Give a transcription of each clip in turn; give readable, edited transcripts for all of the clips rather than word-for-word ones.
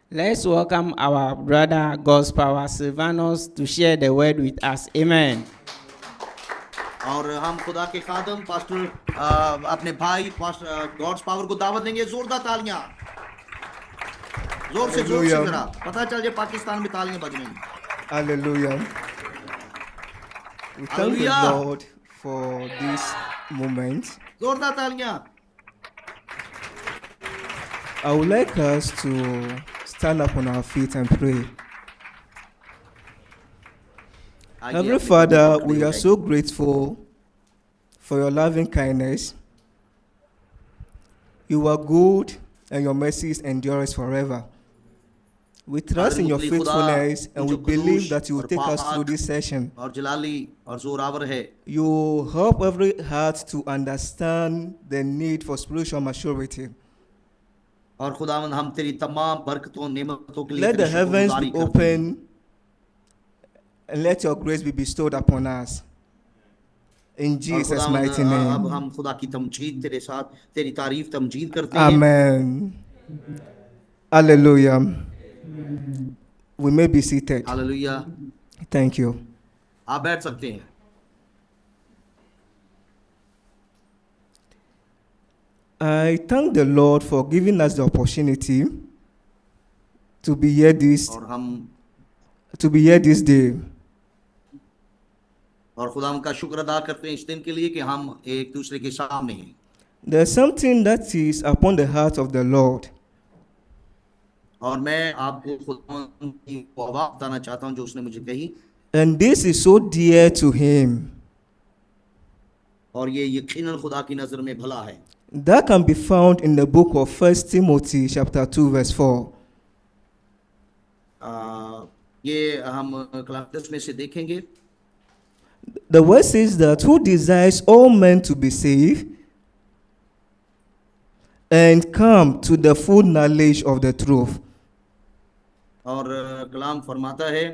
Let's welcome our brother, God's Power Silvanus, to share the word with us. Amen. और हम खुदा के खादम pastor अपने भाई पास्टर गॉड्स पावर को दावत देंगे। जोरदार तालियां, जोर से Hallelujah. जरा पता चल जाए पाकिस्तान में तालियां बज रही हैं। Hallelujah. We thank the Hallelujah. Lord for this moment. जोरदार तालियां। I would like us to stand up on our feet and pray. आइए Heavenly अपने Father, कदमों पर खड़े we हो are जाइए। so grateful for your loving kindness. You are good and your mercies endure forever. We trust in your मुतली खुदा, faithfulness and तू we जो believe कदूस that you will और take us पाक through this session. और जलाली और जोरावर है। You help every heart to understand the need for spiritual maturity. और खुदावंद हम तेरी तमाम बरकतों नेमतों के लिए Let the तेरी heavens शुक्रगुजारी be करते हैं। open and let your grace be bestowed upon us. In और Jesus' खुदावंद mighty अब name. हम खुदा की तमजीद तेरे साथ तेरी तारीफ तमजीद करते हैं। Amen. Hallelujah. We may be seated. Hallelujah. Thank you. आप बैठ सकते हैं। I thank the Lord for giving us the opportunity to be here और हम this day. और खुदा का शुक्र अदा करते हैं इस दिन के लिए कि हम एक दूसरे के सामने हैं। There's something that is upon the heart of the Lord. और मैं आपको खुदा की वो आवाज़ बताना चाहता हूं जो उसने मुझे कही। And this is so dear to him. और ये यकीनन खुदा की नजर में भला है। That can be found in the book of 1 Timothy chapter 2 verse 4. ये हम कलामुद्दस में से देखेंगे। The word says that who desires all men to be saved and come to the full knowledge of the truth. और कलाम फरमाता है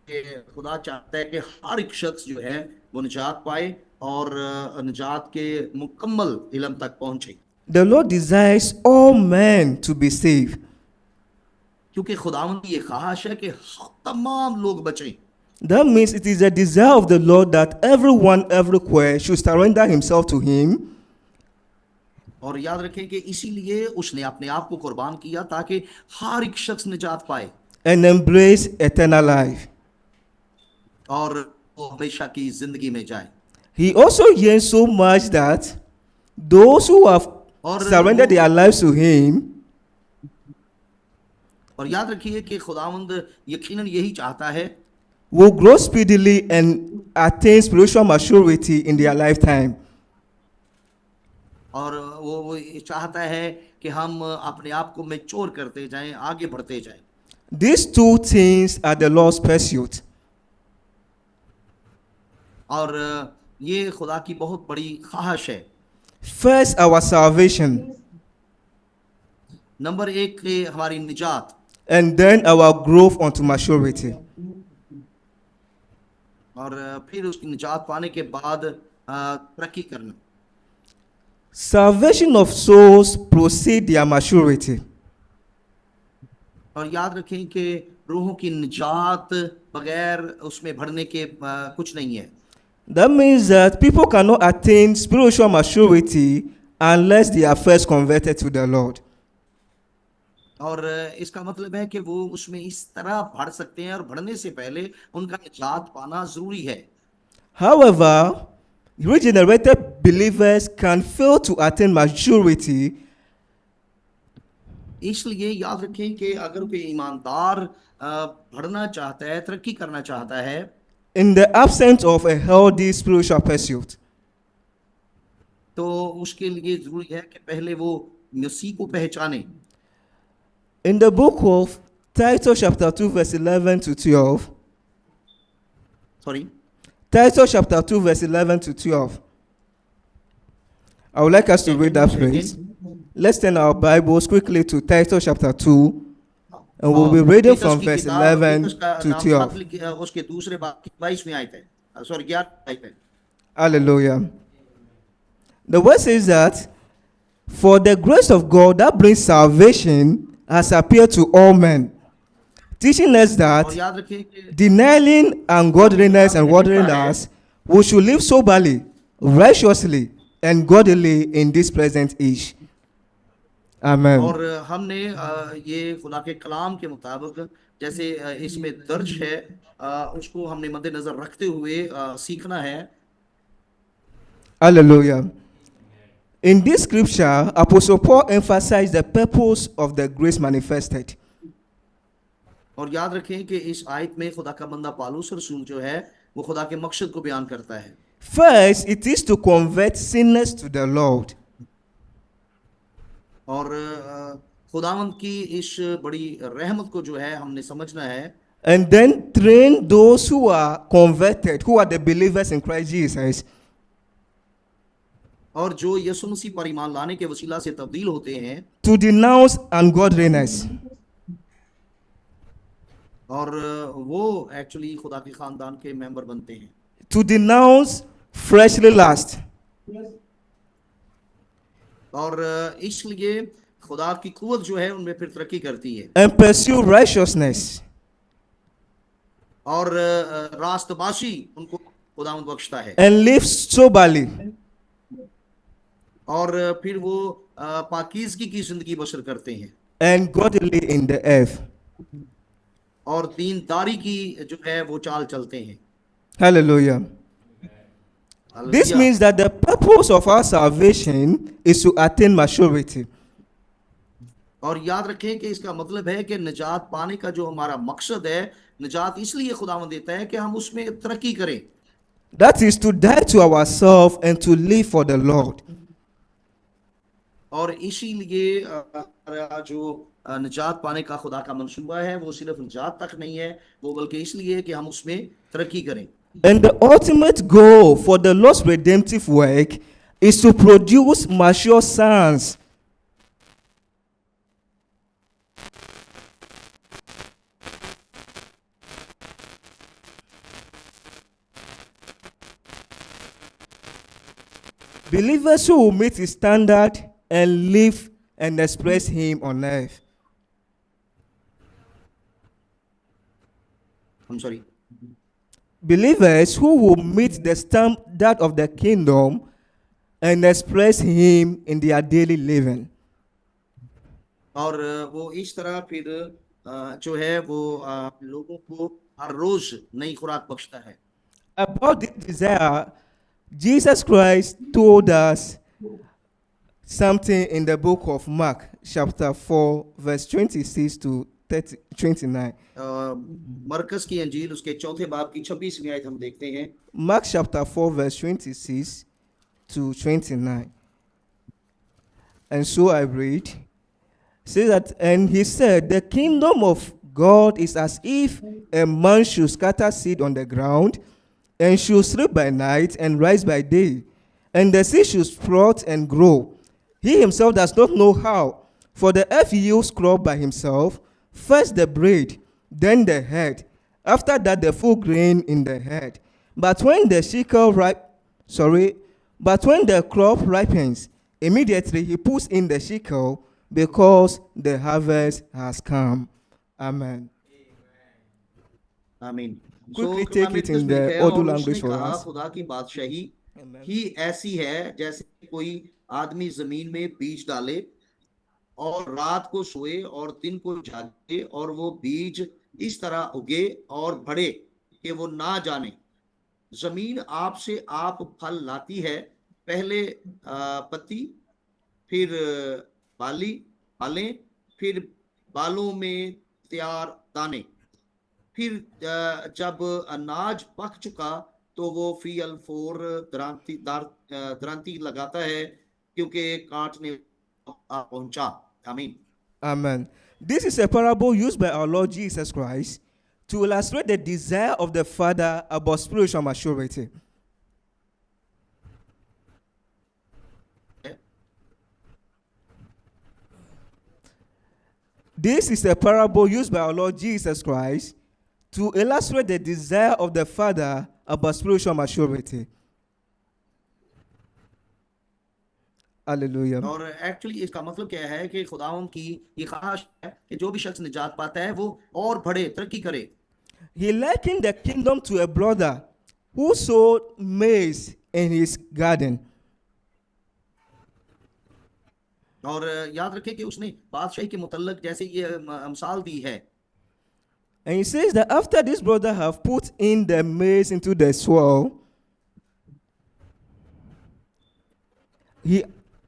कि खुदा चाहता है कि हर एक शख्स जो है वो निजात पाए और निजात के मुकम्मल इल्म तक पहुंचे। The Lord desires all men to be saved. क्योंकि खुदावंद की ये ख्वाहिश है कि तमाम लोग बचें। That means it is the desire of the Lord that everyone everywhere should surrender himself to him. और याद रखें कि इसीलिए उसने अपने आप को कुर्बान किया ताकि हर एक शख्स निजात पाए And embrace eternal life. और वो हमेशा की जिंदगी में जाए। He also yearns so much that those who have surrendered their lives to him और याद रखिए कि खुदावंद यकीनन यही चाहता है will grow speedily and attain spiritual maturity in their lifetime. और वो ये चाहता है कि हम अपने आप को मैच्योर करते जाएं, आगे बढ़ते जाएं। These two things are the Lord's pursuit. और ये खुदा की बहुत बड़ी ख्वाहिश है। First, our salvation, नंबर एक है हमारी निजात and then our growth unto maturity. और फिर उसकी निजात पाने के बाद तरक्की करना। Salvation of souls precedes their maturity. और याद रखें कि रूहों की निजात बगैर उसमें बढ़ने के कुछ नहीं है। That means that people cannot attain spiritual maturity unless they are first converted to the Lord. और इसका मतलब है कि वो उसमें इस तरह बढ़ सकते हैं और बढ़ने से पहले उनका निजात पाना जरूरी है। However, regenerated believers can fail to attain maturity इसलिए याद रखें कि अगर कोई ईमानदार बढ़ना चाहता है, तरक्की करना चाहता है, in the absence of a healthy spiritual pursuit. तो उसके लिए जरूरी है कि पहले वो मसीह को पहचाने। In the book of Titus chapter 2 verse 11 to 12. Sorry, Titus chapter 2 verse 11 to 12. I would like us to read that phrase. Let's turn our Bibles quickly to Titus chapter 2 and we'll be reading from verse 11 to 12. उसके दूसरे 22वें आयत है, sorry 11 आयत है। Hallelujah. The word says that for the grace of God that brings salvation has appeared to all men, teaching us और that याद रखें कि denying ungodliness and worldliness, we should live soberly, righteously, and godly in this present age. Amen. और हमने ये खुदा के कलाम के मुताबिक जैसे इसमें दर्ज है उसको हमने मद्देनजर रखते हुए सीखना है. Hallelujah. In this scripture, Apostle Paul emphasized the purpose of the grace manifested. और याद रखें कि इस आयत में खुदा का बंदा पालूस रसूल जो है वो खुदा के मकसद को बयान करता है. First, it is to convert sinners to the Lord. और खुदावंद की इस बड़ी रहमत को जो है हमने समझना है. And then train those who are converted, who are the believers in Christ Jesus, और जो यीशु मसीह पर ईमान लाने के वसीला से तब्दील होते हैं to denounce ungodliness. और वो एक्चुअली खुदा के खानदान के मेंबर बनते हैं. To denounce fleshly lust. और इसलिए खुदा की कुव्वत जो है उनमें फिर तरक्की करती है. And pursue righteousness. और रास्तबाशी उनको खुदावंद बख्शता है. And live soberly. और फिर वो पाकीज़गी की जिंदगी बसर करते हैं. And godly in the earth. और दीनदारी की जो है वो चाल चलते हैं. Hallelujah. This means that the purpose of our salvation is to attain maturity. और याद रखें कि इसका मतलब है कि निजात पाने का जो हमारा मकसद है, निजात इसलिए खुदावंद देता है कि हम उसमें तरक्की करें. That is to die to ourselves and to live for the Lord. और इसीलिए जो निजात पाने का खुदा का मंसूबा है वो सिर्फ निजात तक नहीं है, वो बल्कि इसलिए कि हम उसमें तरक्की करें. And the ultimate goal for the Lord's redemptive work is to produce mature sons. Believers who will meet his standard and live and express him on earth. I'm sorry. Believers who will meet the standard of the kingdom and express him in their daily living. और वो इस तरह फिर जो है वो लोगों को हर रोज नई खुराक बख्शता है. About this desire, Jesus Christ told us something in the book of Mark, chapter 4, verse 26 to 29. मरकस की अंजील उसके चौथे बाब की 26वीं आयत हम देखते हैं. Mark chapter 4, verse 26 to 29. And so I read, says that, and he said, the kingdom of God is as if a man should scatter seed on the ground, and should sleep by night and rise by day, and the seed should sprout and grow. He himself does not know how, for the earth yields crop by himself, first the blade, then the head, after that the full grain in the head. But when the crop ripens, immediately he puts in the sickle, because the harvest has come. Amen. आमीन. Quickly take it in the Urdu language for us. खुदा की बादशाही ही ऐसी है जैसे कोई आदमी जमीन में बीज डाले और रात को सोए और दिन को जागे, और वो बीज इस तरह उगे और बढ़े कि वो ना जाने. जमीन आप से आप फल लाती है, पहले पत्ती, फिर बालें, फिर बालों में तैयार दाने. फिर जब अनाज पक चुका तो वो फील फोर दरांती लगाता है, क्योंकि काटने पहुंचा. आमीन. Amen. This is a parable used by our Lord Jesus Christ to illustrate the desire of the Father about spiritual maturity. This is a parable used by our Lord Jesus Christ to illustrate the desire of the Father about spiritual maturity. Hallelujah. और actually इसका मतलब क्या है कि खुदावंद की ये ख्वाहिश है कि जो भी शख्स निजात पाता है वो और बढ़े, तरक्की करे। He likened the kingdom to a brother who sowed maize in his garden. और याद रखें कि उसने बादशाही के मुतल्लक जैसे ये मिसाल दी है। And he says that after this brother have put in the maize into the soil, he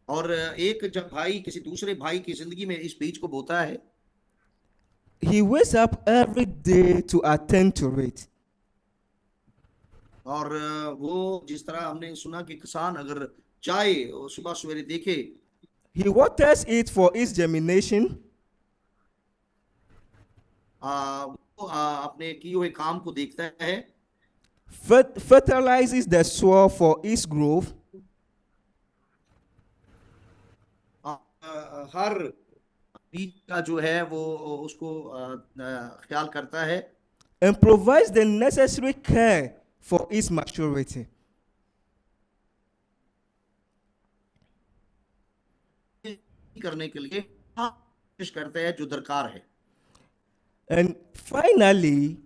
और एक जब भाई किसी दूसरे भाई की जिंदगी में इस बीज को बोता है, he wakes up every day to attend to it. और वो जिस तरह हमने सुना कि किसान अगर चाहे सुबह सवेरे देखे, He waters it for its germination. वो अपने किए हुए काम को देखता है, Fertilizes the soil for its growth, हर बीज का जो है वो उसको ख्याल करता है, and provides the necessary care for its maturity. करने के लिए कोशिश करता है जो दरकार है। And finally,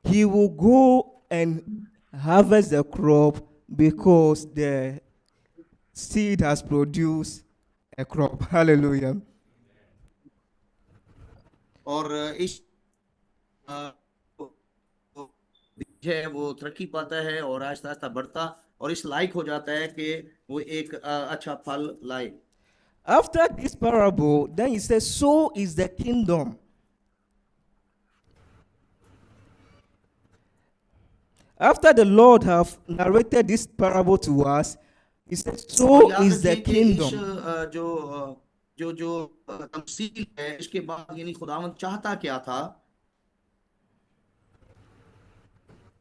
he will go and harvest the crop because the seed has produced a crop. Hallelujah. और इस बीज है वो तरक्की पाता है और आहिस्ता आहिस्ता बढ़ता और इस लायक हो जाता है कि वो एक अच्छा फल लाए। After this parable, then he says, so is the kingdom. After the Lord have narrated this parable to us, he says, और so याद is the रखें कि इस kingdom. जो तमसील है इसके बाद यानी खुदावंद चाहता क्या था।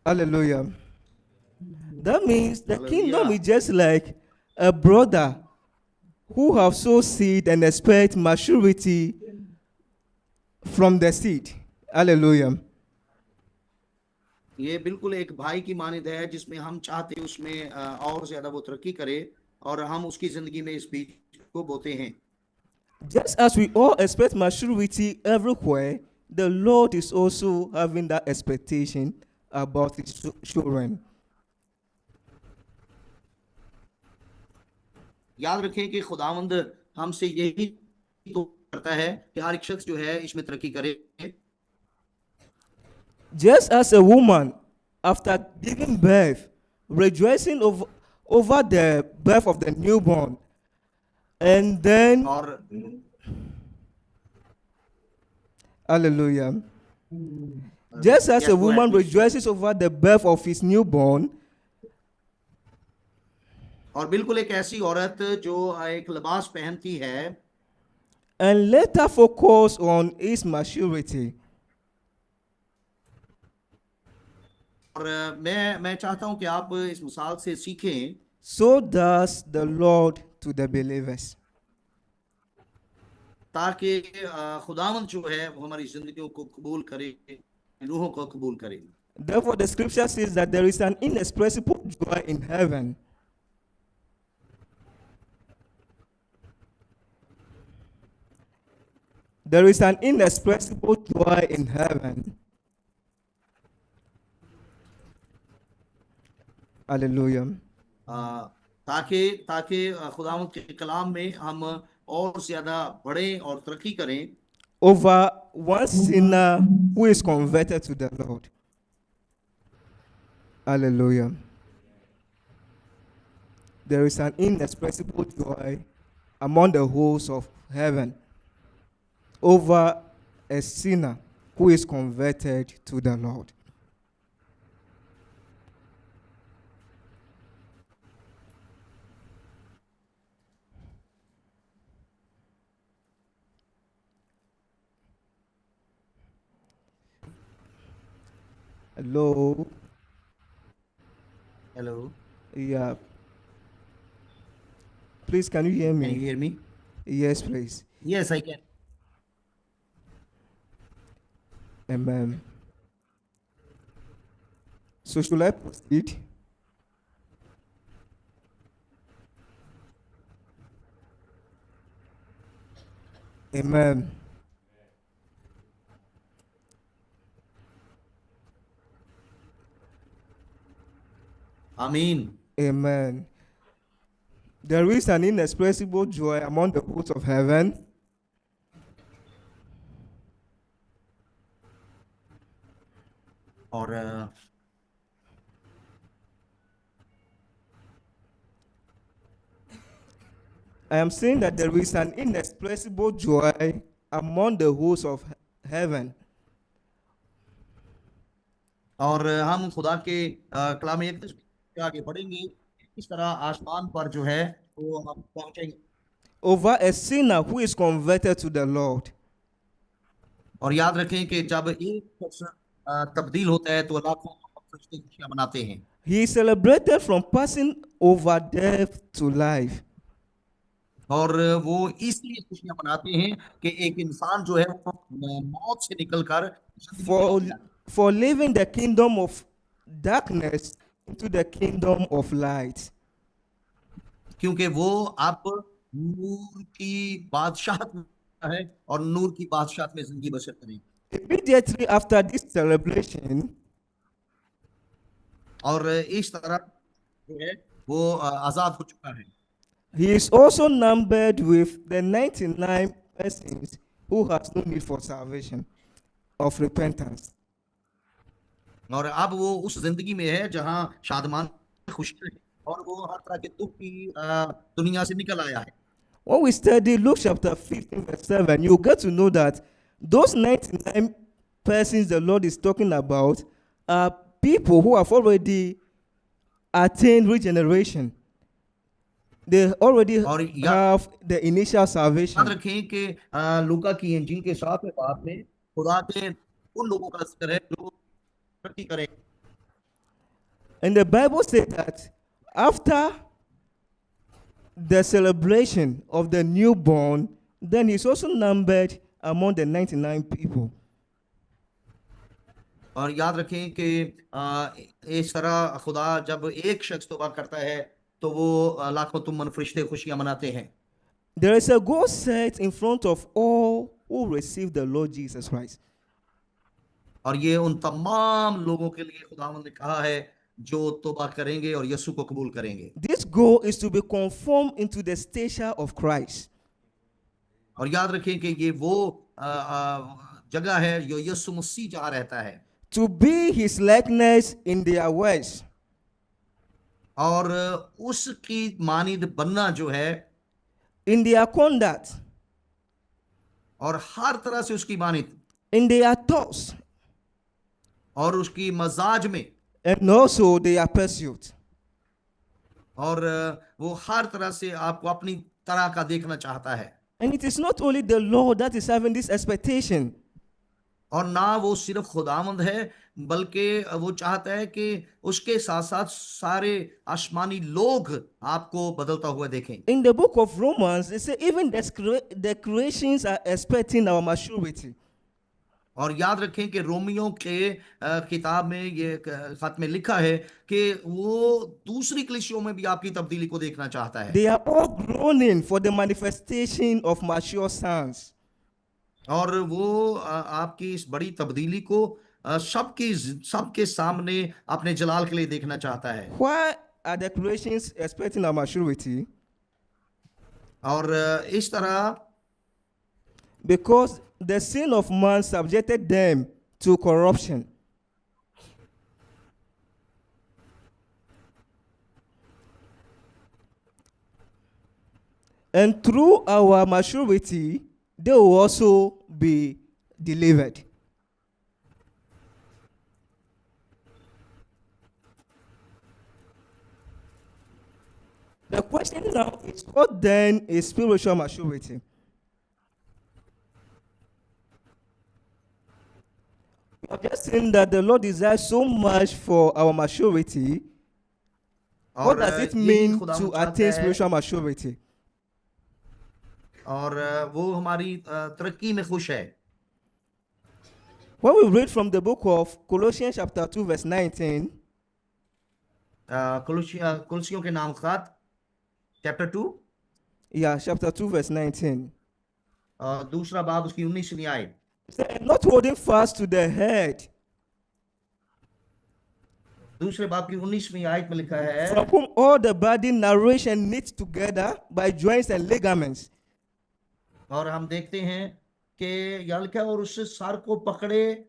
Hallelujah. That means the kingdom Hallelujah. is just like a brother who have sown seed and expect maturity from the seed. Hallelujah. ये बिल्कुल एक भाई की मानद है जिसमें हम चाहते हैं उसमें और ज्यादा वो तरक्की करे और हम उसकी जिंदगी में इस बीज को बोते हैं। Just as we all expect maturity everywhere, the Lord is also having that expectation about his children. याद रखें कि खुदावंद हमसे यही तो करता है कि हर एक शख्स जो है इसमें तरक्की करे। Just as a woman, after giving birth, rejoicing over the birth of the newborn, and then, और hallelujah, just as Yes, a go woman ahead, please. rejoices over the birth of his newborn, और बिल्कुल एक ऐसी औरत जो एक लिबास पहनती है and later focus on his maturity. और मैं चाहता हूं कि आप इस मिसाल से सीखें। So does the Lord to the believers. ताकि खुदावंद जो है वो हमारी जिंदगियों को कबूल करे, रूहों को कबूल करे। Therefore, the scripture says that there is an inexpressible joy in heaven. There is an inexpressible joy in heaven. Hallelujah. ताकि ताकि खुदावंद के कलाम में हम और ज्यादा बढ़े और तरक्की करें Over one sinner who is converted to the Lord. Hallelujah. There is an inexpressible joy among the hosts of heaven over a sinner who is converted to the Lord. Hello. Hello, Yeah. Please, can you hear can me? You hear me? Yes, please. Yes I can. Amen. So, should I proceed? Amen. आमीन। Amen. There is an inexpressible joy among the hosts of heaven. और I am saying that there is an inexpressible joy among the hosts of heaven. और हम खुदा के कलाम एक के आगे बढ़ेंगे, इस तरह आसमान पर जो है वो हम पहुंचेंगे। Over a sinner who is converted to the Lord. और याद रखें कि जब एक शख्स तब्दील होता है तो लाखों फरिश्ते खुशियां मनाते हैं। He is celebrated from passing over death to life. और वो इसलिए खुशियां मनाते हैं कि एक इंसान जो है वो मौत से निकलकर जिंदगी में For, आ गया। for living the kingdom of darkness into the kingdom of light. क्योंकि वो अब नूर की बादशाहत में है और नूर की बादशाहत में जिंदगी बसर करें। Immediately after this celebration, और इस तरह जो है वो आजाद हो चुका है। he is also numbered with the 99 persons who has no need for salvation of repentance. और अब वो उस जिंदगी में है जहां शादमान खुशी है और वो हर तरह के दुख की दुनिया से निकल आया है। When we study Luke chapter 15, verse 7, you get to know that those 99 persons the Lord is talking about are people who have already attained regeneration. They already और have the initial याद salvation. रखें कि लूका की इंजील के 7वें बाब में खुदा के उन लोगों का जिक्र है जो तरक्की करें। And the Bible says that after the celebration of the newborn, then he's also numbered among the 99 people. और याद रखें कि इस तरह खुदा जब एक शख्स तौबा करता है तो वो लाखों तुम फरिश्ते खुशियां मनाते हैं। There is a goal set in front of all who receive the Lord Jesus Christ. और ये उन तमाम लोगों के लिए खुदावंद ने कहा है जो तौबा करेंगे और यीशु को कबूल करेंगे। This goal is to be conformed into the stature of Christ. और याद रखें कि ये वो जगह है जो यीशु मसीह जहाँ रहता है। To be his likeness in their ways. और उसकी मानिद बनना जो है In their conduct. और हर तरह से उसकी मानिद In their thoughts. और उसकी मजाज में And also their pursuit. और वो हर तरह से आपको अपनी तरह का देखना चाहता है। And it is not only the Lord that is having this expectation. और ना वो सिर्फ खुदावंद है बल्कि वो चाहता है कि उसके साथ साथ सारे आसमानी लोग आपको बदलता हुआ देखें। In the book of Romans, it says even the creations are expecting our maturity. और याद रखें कि रोमियो के किताब में ये खत में लिखा है कि वो दूसरी कलीसियों में भी आपकी तब्दीली को देखना चाहता है। They are all groaning for the manifestation of mature sons. और वो आपकी इस बड़ी तब्दीली को सबके सामने अपने जलाल के लिए देखना चाहता है। Why are the creations expecting our maturity? और इस तरह Because the sin of man subjected them to corruption. And through our maturity, they will also be delivered. The question now is, what then is spiritual maturity? We have just seen that the Lord desires so much for our maturity. What does it mean to attain spiritual maturity? और वो हमारी तरक्की में खुश है। When we read from the book of Colossians chapter 2 verse 19, कुलसियों के नाम खत चैप्टर 2 yeah, chapter 2 verse 19. दूसरा बाब उसकी 19वीं आयत। Not holding fast to the head, दूसरे बाब की 19वीं आयत में लिखा है, from whom all the body nourished and knit together by joints and ligaments. और हम देखते हैं कि यहाँ लिखा है, और उससे सार को पकड़े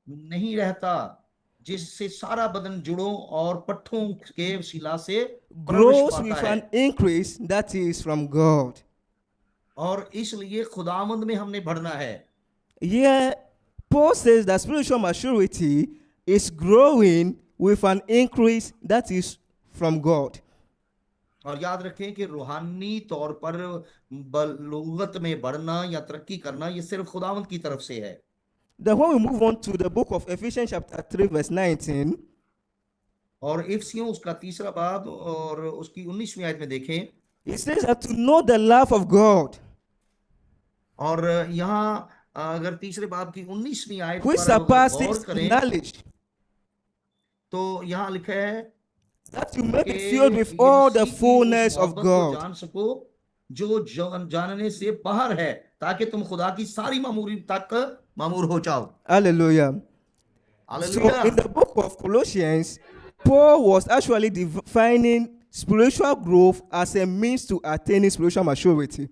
नहीं रहता, जिससे सारा बदन जुड़ों और पट्टों के शिला से प्रवेश Grows पाता with है। an increase that is from God. और इसलिए खुदावंद में हमने बढ़ना है। Here, Paul says that spiritual maturity is growing with an increase that is from God. और याद रखें कि रूहानी तौर पर बलूगत में बढ़ना या तरक्की करना ये सिर्फ खुदावंद की तरफ से है। Then when we move on to the book of Ephesians chapter 3 verse 19, और इफिसियों उसका तीसरा बाब और उसकी 19वीं आयत में देखें, it says that to know the love of God, और यहाँ अगर तीसरे बाब की 19वीं आयत which पर हम अगर गौर surpasses करें knowledge, तो यहाँ लिखा है that you may कि be filled with ये all the मसीह की उस fullness of मोहब्बत को God. जान सको जो जानने से बाहर है, ताकि तुम खुदा की सारी मामूरी तक मामूर हो जाओ। Hallelujah. So hallelujah. in the book of Colossians, Paul was actually defining spiritual growth as a means to attaining spiritual maturity.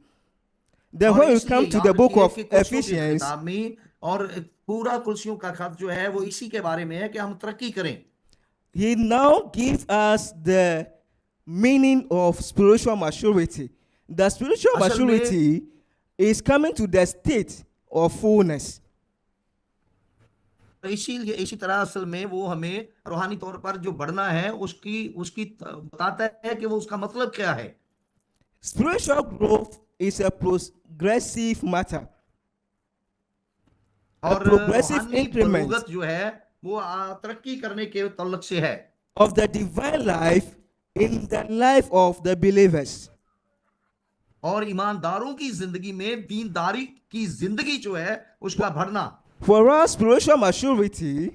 Then और when we इसलिए come to याद the book रखिए of कि कुलसियों की Ephesians, किताब में और पूरा कुलसियों का खत जो है वो इसी के बारे में है कि हम तरक्की करें। he now gives us the meaning of spiritual maturity. The spiritual असल में- maturity is coming to the state of fullness. तो इसीलिए इसी तरह असल में वो हमें रूहानी तौर पर जो बढ़ना है उसकी उसकी बताता है कि वो उसका मतलब क्या है। Spiritual growth is a progressive matter. और progressive रूहानी increment. बलूगत जो है वो तरक्की करने के तल्लक से है Of the divine life in the life of the believers. और ईमानदारों की जिंदगी में दीनदारी की जिंदगी जो है उसका बढ़ना। For us, spiritual maturity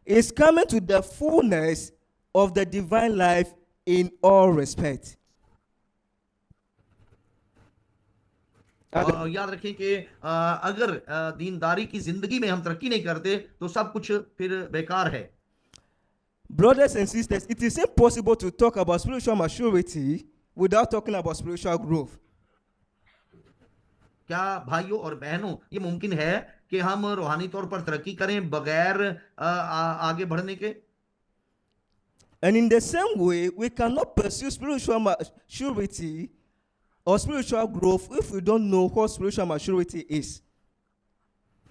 is coming to the fullness of the divine life in all respect. और याद रखें कि अगर दीनदारी की जिंदगी में हम तरक्की नहीं करते तो सब कुछ फिर बेकार है। Brothers and sisters, it is impossible to talk about spiritual maturity without talking about spiritual growth. क्या भाइयों और बहनों ये मुमकिन है कि हम रूहानी तौर पर तरक्की करें बगैर आगे बढ़ने के? And in the same way, we cannot pursue spiritual maturity or spiritual growth if we don't know what spiritual maturity is.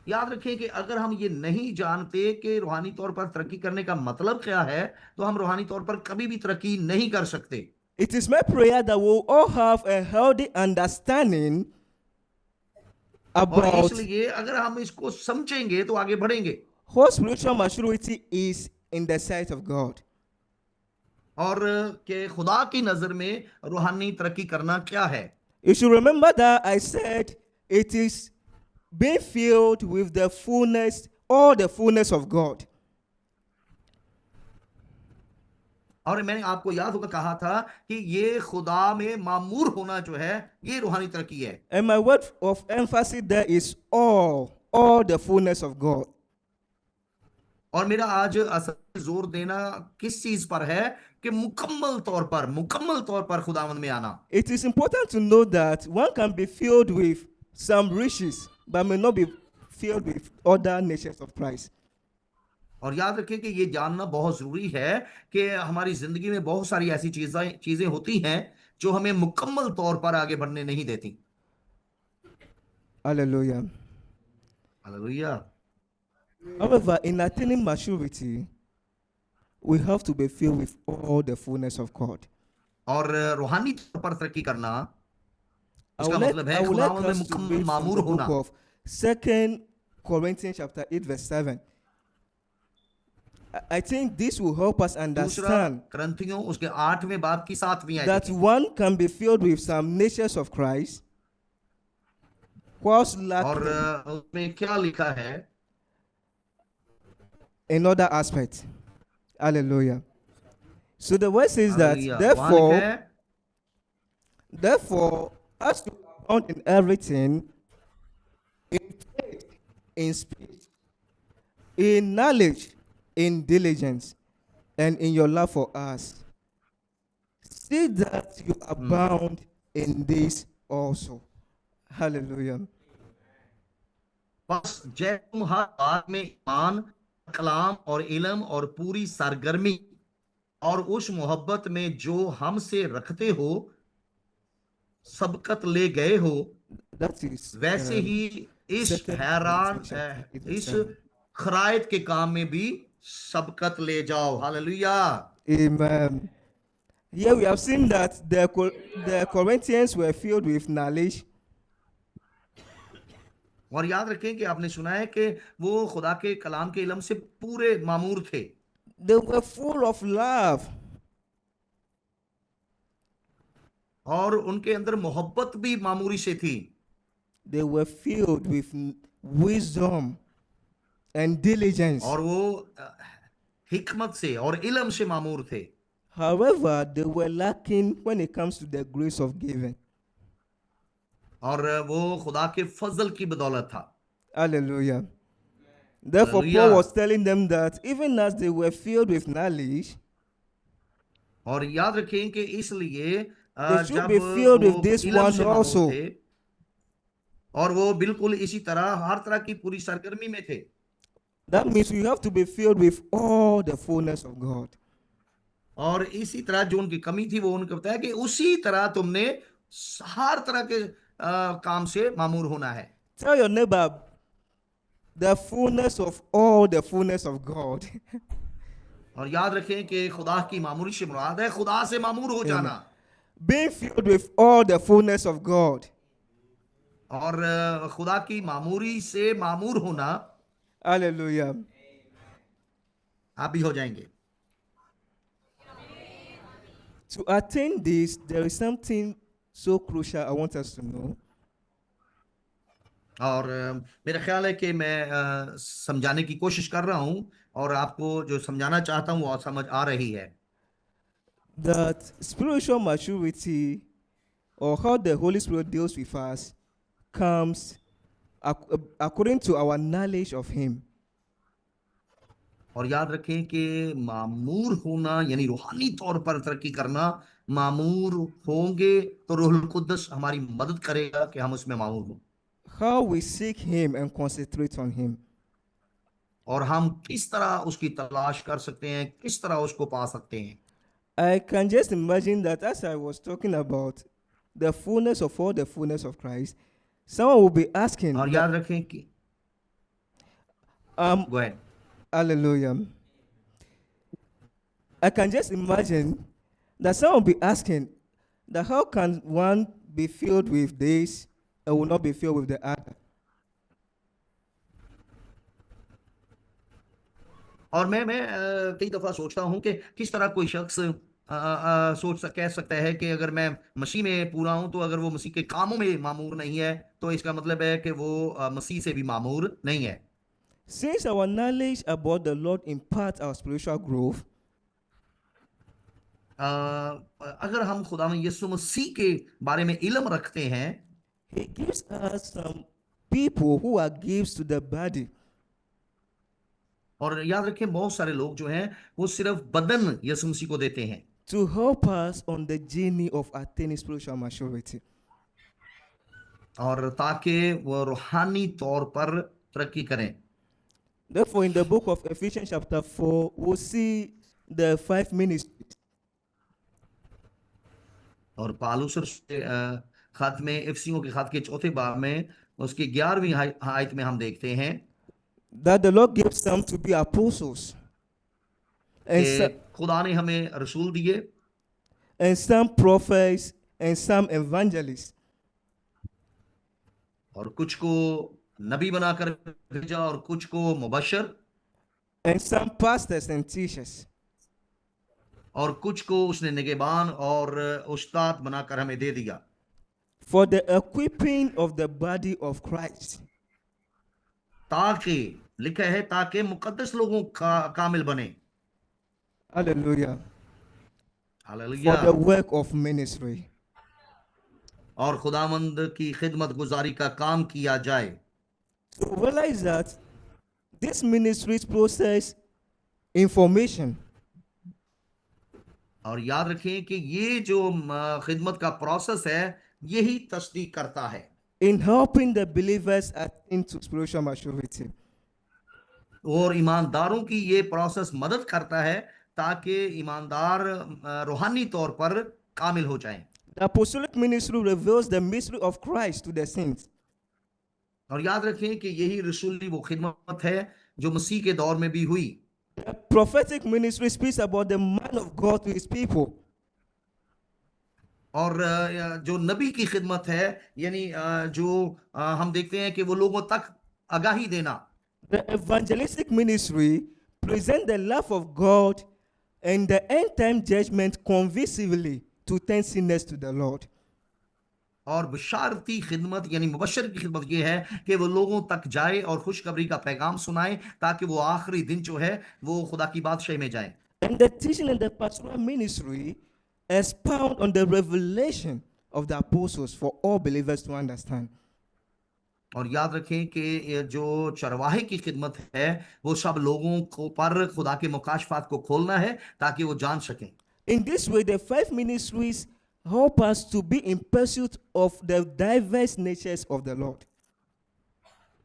याद रखें कि अगर हम ये नहीं जानते कि रूहानी तौर पर तरक्की करने का मतलब क्या है तो हम रूहानी तौर पर कभी भी तरक्की नहीं कर सकते। It is my prayer that we all have a healthy understanding और about इसलिए अगर हम इसको समझेंगे तो आगे बढ़ेंगे। what spiritual maturity is in the sight of God. और कि खुदा की नजर में रूहानी तरक्की करना क्या है। You should remember that I said it is being filled with the fullness, all the fullness of God. और मैंने आपको याद होगा कहा था कि ये खुदा में मामूर होना जो है ये रूहानी तरक्की है। And my word of emphasis there is all the fullness of God. और मेरा आज असल जोर देना किस चीज पर है कि मुकम्मल तौर पर खुदावंद में आना। It is important to know that one can be filled with some riches, but may not be filled with other natures of Christ. और याद रखें कि ये जानना बहुत जरूरी है कि हमारी जिंदगी में बहुत सारी ऐसी चीजें होती हैं जो हमें मुकम्मल तौर पर आगे बढ़ने नहीं देती। Hallelujah. Hallelujah. However, in attaining maturity, we have to be filled with all the fullness of God. और रूहानी तौर पर तरक्की करना I इसका would like, मतलब I है would like खुदावंद में us to मुकम्मल read from मामूर the होना। book of 2 Corinthians chapter 8 verse 7. I think this will help us दूसरा understand करंथियों उसके 8वें बाब की 7वीं आयत that में। one can be filled with some natures of Christ whilst और lacking उसमें क्या लिखा है? another aspect. Hallelujah. So the word says that hallelujah. वहां लिखा है, therefore, as you have abound in everything, in faith, in speech, in knowledge, in diligence, and in your love for us. See that you abound in this also. Hallelujah. बस जय तुम हर बात में ईमान, कलाम और इल्म और पूरी सरगर्मी और उस मोहब्बत में जो हमसे रखते हो सबकत ले गए हो, That is वैसे ही इस 2 हैरान Corinthians chapter 8 verse इस 7. खरायत के काम में भी सबकत ले जाओ। Hallelujah. Amen. Here we have seen that the Corinthians were filled with knowledge, और याद रखें कि आपने सुना है कि वो खुदा के कलाम के इल्म से पूरे मामूर थे, they were full of love, और उनके अंदर मोहब्बत भी मामूरी से थी, they were filled with wisdom and diligence. और वो हिकमत से और इल्म से मामूर थे। However, they were lacking when it comes to the grace of giving. और वो खुदा के फजल की बदौलत था। Hallelujah. Therefore, Hallelujah. Paul was telling them that even as they were filled with knowledge, और याद रखें कि इसलिए they should जब be filled with वो this इल्म one से मामूर also. थे, और वो बिल्कुल इसी तरह हर तरह की पूरी सरगर्मी में थे। That means you have to be filled with all the fullness of God. और इसी तरह जो उनकी कमी थी वो उनको बताया कि उसी तरह तुमने हर तरह के काम से मामूर होना है। Tell your neighbor, the fullness of all the fullness of God. और याद रखें कि खुदा की मामूरी से मुराद है खुदा से मामूर हो जाना। Being filled with all the fullness of God. और खुदा की मामूरी से मामूर होना, Hallelujah. आप भी हो जाएंगे। To attain this, there is something so crucial I want us to know. और मेरा ख्याल है कि मैं समझाने की कोशिश कर रहा हूं, और आपको जो समझाना चाहता हूं वो समझ आ रही है। That spiritual maturity, or how the Holy Spirit deals with us, comes according to our knowledge of Him. और याद रखें कि मामूर होना यानी रूहानी तौर पर तरक्की करना, मामूर होंगे तो रूहुल कुद्दस हमारी मदद करेगा कि हम उसमें मामूर हों। How we seek Him and concentrate on Him. और हम किस तरह उसकी तलाश कर सकते हैं, किस तरह उसको पा सकते हैं। I can just imagine that as I was talking about the fullness of all the fullness of Christ, someone will be asking, और याद रखें कि Go ahead. hallelujah. I can just imagine that someone will be asking that how can one be filled with this and will not be filled with the other? और मैं कई दफा सोचता हूं कि किस तरह कोई शख्स कह सकता है कि अगर मैं मसीह में पूरा हूं तो अगर वो मसीह के कामों में मामूर नहीं है तो इसका मतलब है कि वो मसीह से भी मामूर नहीं है। Since our knowledge about the Lord imparts our spiritual growth, अगर हम खुदा में यीशु मसीह के बारे में इल्म रखते हैं, He gives us some people who are gifts to the body. और याद रखें बहुत सारे लोग जो हैं वो सिर्फ बदन यीशु मसीह को देते हैं to help us on the journey of attaining spiritual maturity. और ताकि वो रूहानी तौर पर तरक्की करें। Therefore, in the book of Ephesians chapter 4, we'll see the 5 ministries. और पालूस खत में इफिसियों के खत के चौथे बाब में उसकी 11वीं आयत में हम देखते हैं That the Lord gives some to be apostles, and, कि खुदा ने हमें रसूल दिए, and some prophets, and some evangelists. और कुछ को नबी बनाकर भेजा और कुछ को Mubashar, And some pastors and teachers. और कुछ को उसने निगहबान और उस्ताद बनाकर हमें दे दिया। For the equipping of the body of Christ. ताकि लिखा है ताकि मुकद्दस लोगों का कामिल बने। Hallelujah. For hallelujah. the work of ministry. और खुदावंद की खिदमत गुजारी का काम किया जाए। So realize that this ministries process information. और याद रखें कि ये जो खिदमत का प्रोसेस है यही तस्दीक करता है In helping the believers attain to spiritual maturity. और ईमानदारों की ये प्रोसेस मदद करता है ताकि ईमानदार रूहानी तौर पर कामिल हो जाएं। The apostolic ministry reveals the mystery of Christ to the saints. और याद रखें कि यही रसूली वो खिदमत है जो मसीह के दौर में भी हुई। The prophetic ministry speaks about the man of God to his people. और जो नबी की खिदमत है यानी जो हम देखते हैं कि वो लोगों तक आगाही देना। The evangelistic ministry presents the love of God and the end time judgment convisively to turn sinners to the Lord. और बशारती खिदमत यानी मुबशर की खिदमत ये है कि वो लोगों तक जाए और खुशखबरी का पैगाम सुनाए ताकि वो आखिरी दिन जो है वो खुदा की बादशाही में जाए। And the teaching in the pastoral ministry expound on the revelation of the apostles for all believers to understand. और याद रखें कि ये जो चरवाहे की खिदमत है वो सब लोगों को पर खुदा के मुकाशफात को खोलना है ताकि वो जान सकें। In this way, the five ministries help us to be in pursuit of the diverse natures of the Lord.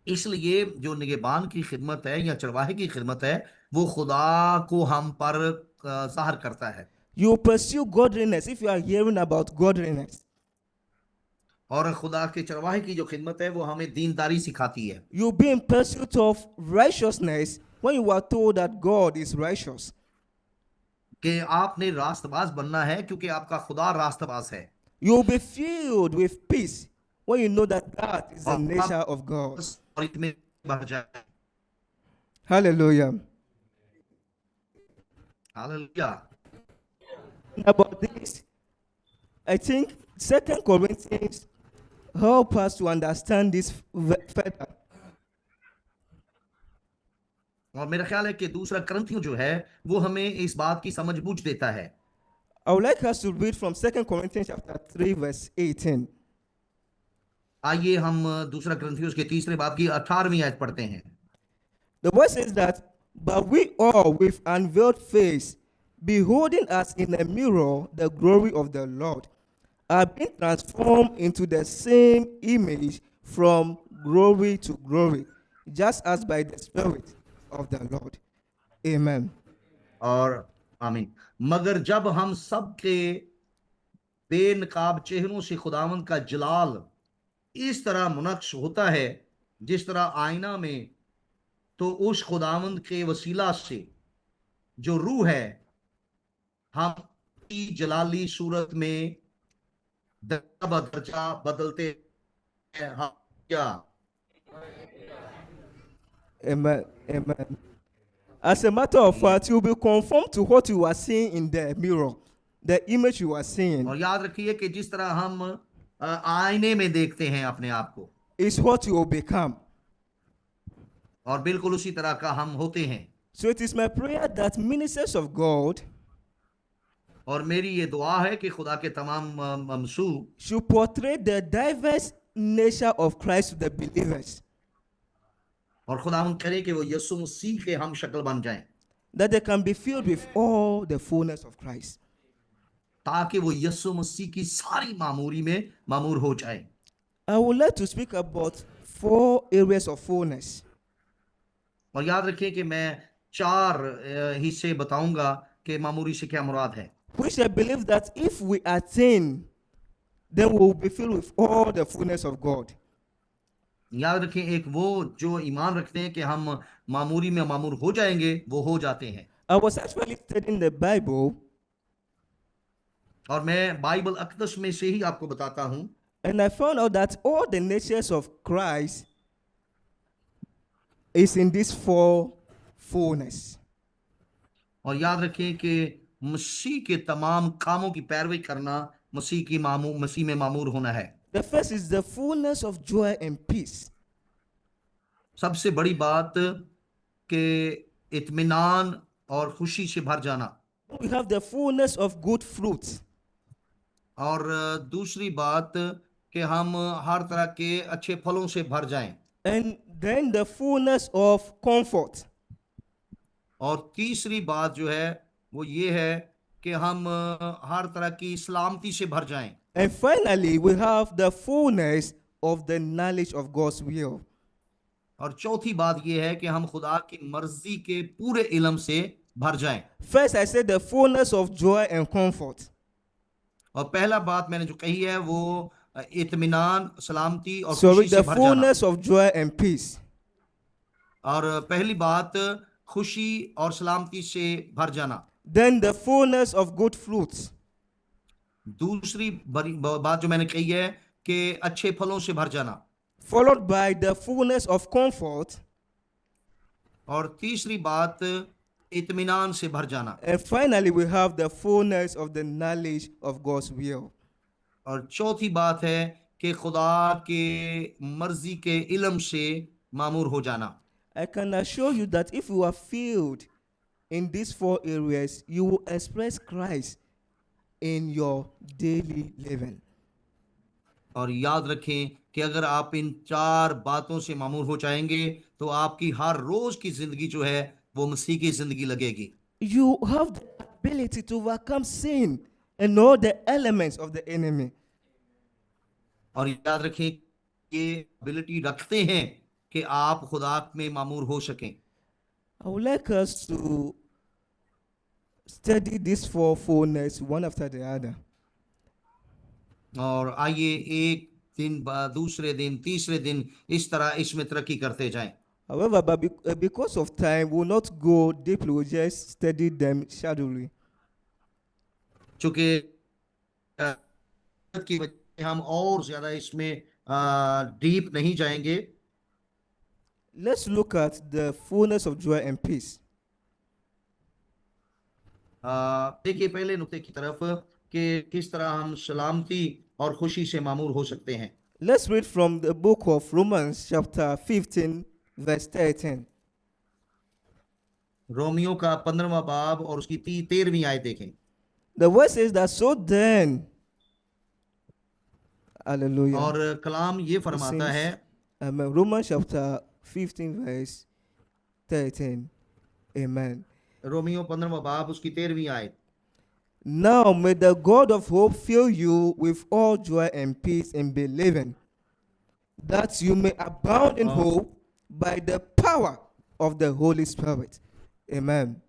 इसलिए जो निगहबान की खिदमत है या चरवाहे की खिदमत है वो खुदा को हम पर ज़ाहिर करता है। You pursue godliness if you are hearing about godliness. और खुदा के चरवाहे की जो खिदमत है वो हमें दीनदारी सिखाती है। You'll be in pursuit of righteousness when you are told that God is righteous. कि आपने रास्तबाज बनना है क्योंकि आपका खुदा रास्तबाज है। You'll be filled with peace when you know that that is the और nature of God. और इसमें बढ़ जाए। Hallelujah. Hallelujah. About this, I think 2 Corinthians help us to understand this further. और मेरा ख्याल है कि दूसरा करंथियों जो है वो हमें इस बात की समझ बूझ देता है। I would like us to read from 2 Corinthians chapter 3 verse 18. आइए हम दूसरा करंथियों के तीसरे बाब की 18वीं आयत पढ़ते हैं। The word says that, but we all with unveiled face, beholding as in a mirror the glory of the Lord, are being transformed into the same image from glory to glory, just as by the Spirit of the Lord. Amen. और आमीन। मगर जब हम सबके बेनकाब चेहरों से खुदावंद का जलाल इस तरह मुनक्श होता है जिस तरह आईना में, तो उस खुदावंद के वसीला से जो रूह है हम की जलाली सूरत में दर्जा बदर्जा बदलते हैं। हाँ क्या? Amen. Amen. As a matter of fact, you'll be conformed to what you are seeing in the mirror, the image you are seeing और याद रखिए कि जिस तरह हम आईने में देखते हैं अपने आप को is what you will become. और बिल्कुल उसी तरह का हम होते हैं। So it is my prayer that ministers of God और मेरी ये दुआ है कि खुदा के तमाम ममसू should portray the diverse nature of Christ to the believers, और खुदा करे कि वो यीशु मसीह के हम शक्ल बन जाएं that they can be filled with all the fullness of Christ. ताकि वो यीशु मसीह की सारी मामूरी में मामूर हो जाए। I would like to speak about 4 areas of fullness. और याद रखिए कि मैं 4 हिस्से बताऊंगा कि मामूरी से क्या मुराद है, Which I believe that if we attain, then we will be filled with all the fullness of God. याद रखें एक वो जो ईमान रखते हैं कि हम मामूरी में मामूर हो जाएंगे वो हो जाते हैं। I was actually studying the Bible, और मैं बाइबल अक़दस में से ही आपको बताता हूं and I found out that all the natures of Christ is in this 4 fullness. और याद रखें कि मसीह के तमाम कामों की पैरवी करना मसीह में मामूर होना है। The first is the fullness of joy and peace. सबसे बड़ी बात कि इत्मीनान और खुशी से भर जाना। We have the fullness of good fruits. और दूसरी बात कि हम हर तरह के अच्छे फलों से भर जाएं। And then the fullness of comfort. और तीसरी बात जो है वो ये है कि हम हर तरह की सलामती से भर जाएं। And finally, we have the fullness of the knowledge of God's will. और चौथी बात ये है कि हम खुदा की मर्जी के पूरे इल्म से भर जाएं। First, I said the fullness of joy and comfort. और पहला बात मैंने जो कही है वो इत्मीनान, सलामती और Sorry, खुशी से the भर जाना। fullness of joy and peace. और पहली बात खुशी और सलामती से भर जाना। Then the fullness of good fruits. दूसरी बात जो मैंने कही है कि अच्छे फलों से भर जाना। Followed by the fullness of comfort. और तीसरी बात इत्मीनान से भर जाना। And finally, we have the fullness of the knowledge of God's will. और चौथी बात है कि खुदा के मर्जी के इल्म से मामूर हो जाना। I can assure you that if you are filled in these 4 areas, you will express Christ in your daily living. और याद रखें कि अगर आप इन 4 बातों से मामूर हो जाएंगे तो आपकी हर रोज की जिंदगी जो है वो मसीह की जिंदगी लगेगी। You have the ability to overcome sin and all the elements of the enemy. और याद रखें ये एबिलिटी रखते हैं कि आप खुदा में मामूर हो सकें। I would like us to study these 4 fullness one after the other. और आइए एक दिन दूसरे दिन तीसरे दिन इस तरह इसमें तरक्की करते जाएं। However, but because of time, we will not go deeply, we'll just study them shadowly. चूंकि की वजह से हम और ज्यादा इसमें डीप नहीं जाएंगे। Let's look at the fullness of joy and peace. देखिए पहले नुक्ते की तरफ कि किस तरह हम सलामती और खुशी से मामूर हो सकते हैं। Let's read from the book of Romans, chapter 15, verse 13. Romeo का 15वां बाब और उसकी 13वीं आयत देखें। The word says that so then, hallelujah. और कलाम ये फरमाता है, Romans chapter 15, verse 13. Amen. Romeo 15वां बाब उसकी 13वीं आयत। Now may the God of hope fill you with all joy and peace in believing, that you may abound in hope by the power of the Holy Spirit. Amen.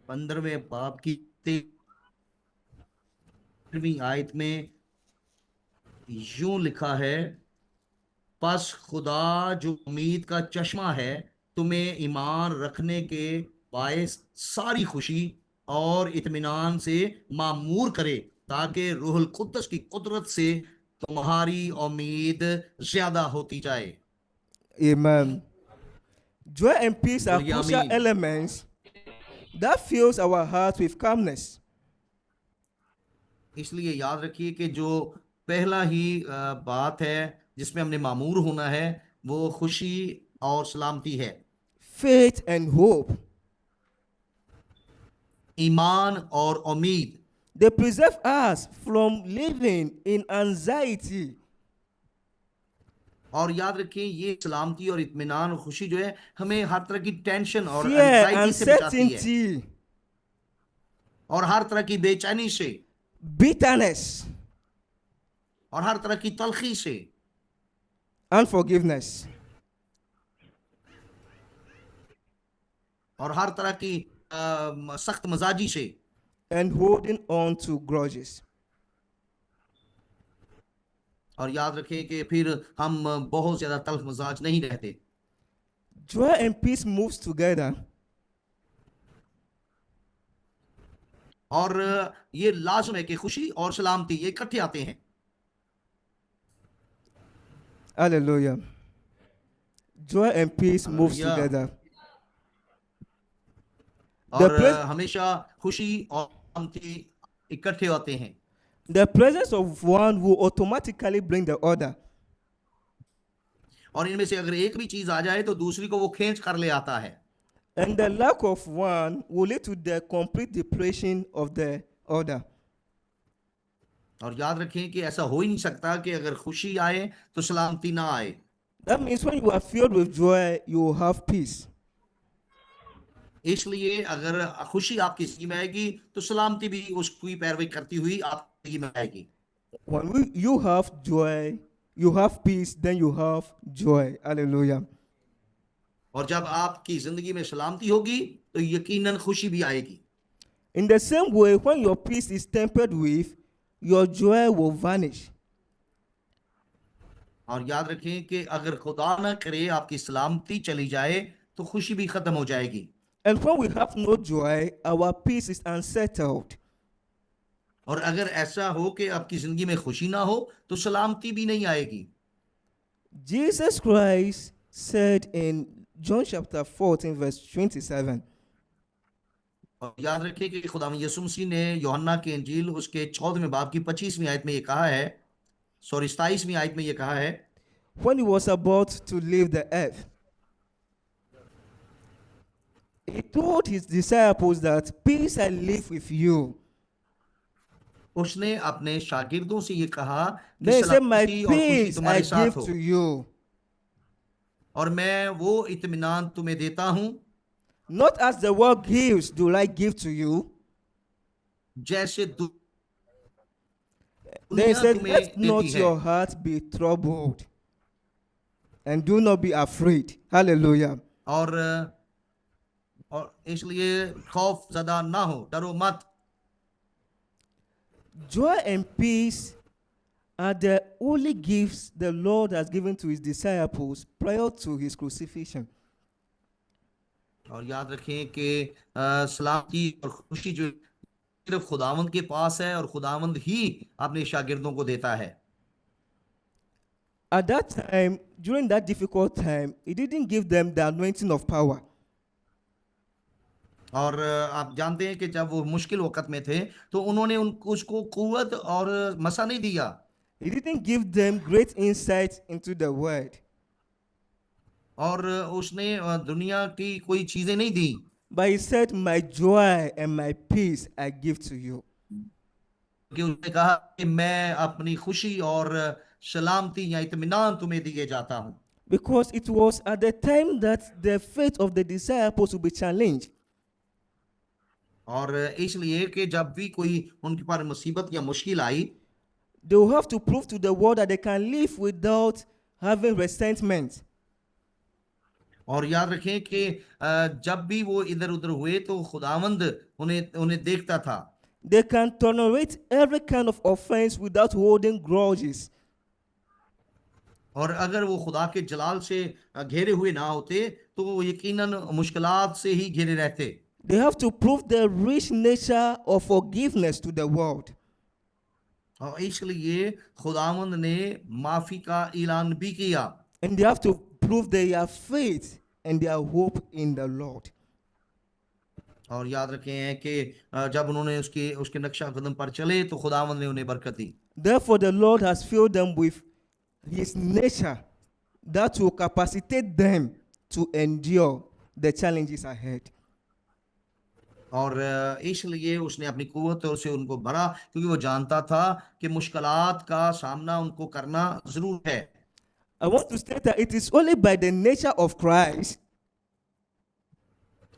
15वें बाब की 13वीं आयत में यूं लिखा है, बस खुदा जो उम्मीद का चश्मा है तुम्हें ईमान रखने के बायस सारी खुशी और इत्मीनान से मामूर करे, ताकि रूहुल कुद्दस की कुदरत से तुम्हारी उम्मीद ज्यादा होती जाए। Amen. Joy and peace are Amen. crucial elements that fills our hearts with calmness. इसलिए याद रखिए कि जो पहला ही बात है जिसमें हमने मामूर होना है वो खुशी और सलामती है। Faith and hope. ईमान और उम्मीद। They preserve us from living in anxiety. और याद रखें ये सलामती और इत्मीनान और खुशी जो है हमें हर तरह की टेंशन और Fear, एंजाइटी से बचाती है uncertainty, और हर तरह की बेचैनी से bitterness, और हर तरह की तलखी से unforgiveness. और हर तरह की सख्त मजाजी से And holding on to grudges. और याद रखें कि फिर हम बहुत ज्यादा तल्ख मजाज नहीं रहते। Joy and peace moves together. और ये लाजम है कि खुशी और सलामती ये इकट्ठे आते हैं। Hallelujah. Joy and peace moves Hallelujah. together. और हमेशा खुशी और सलामती इकट्ठे आते हैं। The presence of one will automatically bring the other. और इनमें से अगर एक भी चीज आ जाए तो दूसरी को वो खींच कर ले आता है। And the lack of one will lead to the complete depression of the other. और याद रखें कि ऐसा हो ही नहीं सकता कि अगर खुशी आए तो सलामती ना आए। That means when you are filled with joy, you will have peace. इसलिए अगर खुशी आपकी जिंदगी में आएगी तो सलामती भी उसकी पैरवी करती हुई आपकी जिंदगी में आएगी। When you have joy, you have peace, then you have joy. Hallelujah. और जब आपकी जिंदगी में सलामती होगी तो यकीनन खुशी भी आएगी। In the same way, when your peace is tempered with, your joy will vanish. और याद रखें कि अगर खुदा ना करे आपकी सलामती चली जाए तो खुशी भी खत्म हो जाएगी। And when we have no joy, our peace is unsettled. और अगर ऐसा हो कि आपकी जिंदगी में खुशी ना हो तो सलामती भी नहीं आएगी। Jesus Christ said in John chapter 14, verse 27, और याद रखें कि खुदावंद यीशु मसीह ने यूहन्ना की इंजील उसके 14वें बाब की 25वीं आयत में ये कहा है, 27वीं आयत में ये कहा है, when he was about to leave the earth, he told his disciples that peace I leave with you. उसने अपने शागिर्दों से ये कहा कि Then he said, my सलामती और खुशी peace I तुम्हारे साथ give हो to you. और मैं वो इत्मीनान तुम्हें देता हूं Not as the world gives, do I give to you. जैसे Then he दुनिया said, तुम्हें let not देती है। your heart be troubled, and do not be afraid. Hallelujah. और इसलिए खौफ ज़दा ना हो, डरो मत। Joy and peace are the only gifts the Lord has given to his disciples prior to his crucifixion. और याद रखें कि सलामती और खुशी जो सिर्फ खुदावंद के पास है और खुदावंद ही अपने शागिर्दों को देता है। At that time, during that difficult time, he didn't give them the anointing of power. और आप जानते हैं कि जब वो मुश्किल वक्त में थे तो उन्होंने उसको कुव्वत और मसा नहीं दिया। He didn't give them great insight into the word. और उसने दुनिया की कोई चीजें नहीं दी। But he said, my joy and my peace I give to you. कि उसने कहा कि मैं अपनी खुशी और सलामती या इत्मीनान तुम्हें दिए जाता हूं। Because it was at the time that the faith of the disciples would be challenged. और इसलिए कि जब भी कोई उनके पर मुसीबत या मुश्किल आई They will have to prove to the world that they can live without having resentment. और याद रखें कि जब भी वो इधर उधर हुए तो खुदावंद उन्हें देखता था। They can tolerate every kind of offense without holding grudges. और अगर वो खुदा के जलाल से घेरे हुए ना होते तो वो यकीनन मुश्किलात से ही घिरे रहते। They have to prove the rich nature of forgiveness to the world. और इसलिए खुदावंद ने माफी का ऐलान भी किया। And they have to prove their faith and their hope in the Lord. और याद रखें कि जब उन्होंने उसके नक्शा कदम पर चले तो खुदावंद ने उन्हें बरकत दी। Therefore, the Lord has filled them with his nature that will capacitate them to endure the challenges ahead. और इसलिए उसने अपनी कुव्वतों से उनको भरा क्योंकि वो जानता था कि मुश्किलात का सामना उनको करना जरूर है। I want to state that it is only by the nature of Christ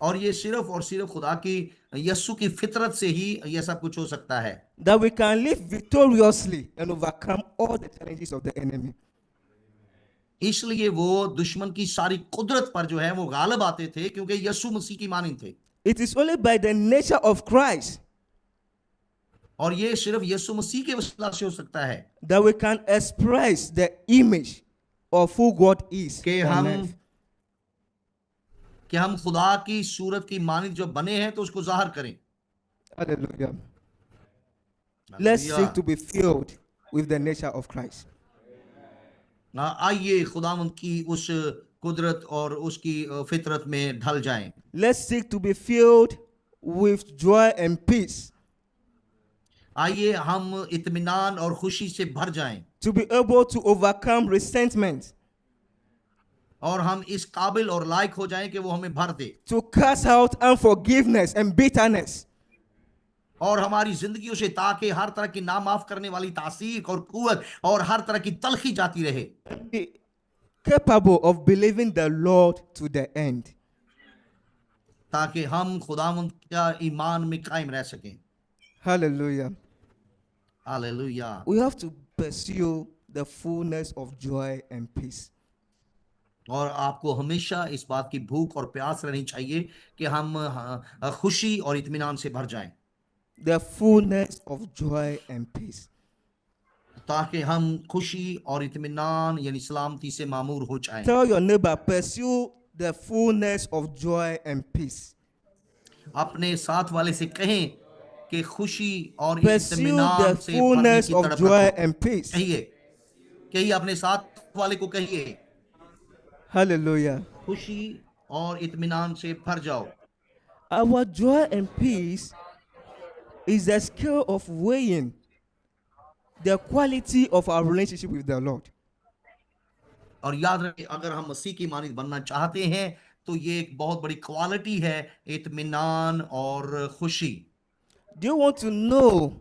और ये सिर्फ और सिर्फ खुदा की यस्सु की फितरत से ही ये सब कुछ हो सकता है that we can live victoriously and overcome all the challenges of the enemy. इसलिए वो दुश्मन की सारी कुदरत पर जो है वो गालिब आते थे क्योंकि यस्सु मसीह की मानिंद थे। It is only by the nature of Christ और ये सिर्फ यस्सु मसीह के वसीला से हो सकता है that we can express the image of who God is कि on earth. हम खुदा की सूरत की मानिंद जो बने हैं तो उसको जाहिर करें। Hallelujah. Let's seek to be filled with the nature of Christ. आइए खुदावंद की उस कुदरत और उसकी फितरत में ढल जाएं। Let's seek to be filled with joy and peace. आइए हम इत्मीनान और खुशी से भर जाएं To be able to overcome resentment. और हम इस काबिल और लायक हो जाएं कि वो हमें भर दे। To cast out unforgiveness and bitterness. और हमारी जिंदगियों से, ताकि हर तरह की ना माफ करने वाली तासीर और कुव्वत और हर तरह की तलखी जाती रहे, Be capable of believing the Lord to the end. ताकि हम खुदावंद का ईमान में कायम रह सकें। Hallelujah. Hallelujah. We have to pursue the fullness of joy and peace. और आपको हमेशा इस बात की भूख और प्यास रहनी चाहिए कि हम खुशी और इत्मीनान से भर जाएं, The fullness of joy and peace. ताकि हम खुशी और इत्मीनान यानी सलामती से मामूर हो जाएं। Tell your neighbor, pursue the fullness of joy and peace. अपने साथ वाले से कहें कि खुशी और Pursue इत्मीनान the से भरने fullness की of तड़प joy रखो। and peace. कहिए अपने साथ वाले को कहिए, Hallelujah. खुशी और इत्मीनान से भर जाओ। Our joy and peace is a skill of weighing the quality of our relationship with the Lord. और याद रखें, अगर हम मसीह की मानित बनना चाहते हैं तो ये एक बहुत बड़ी क्वालिटी है, इत्मीनान और खुशी। Do you want to know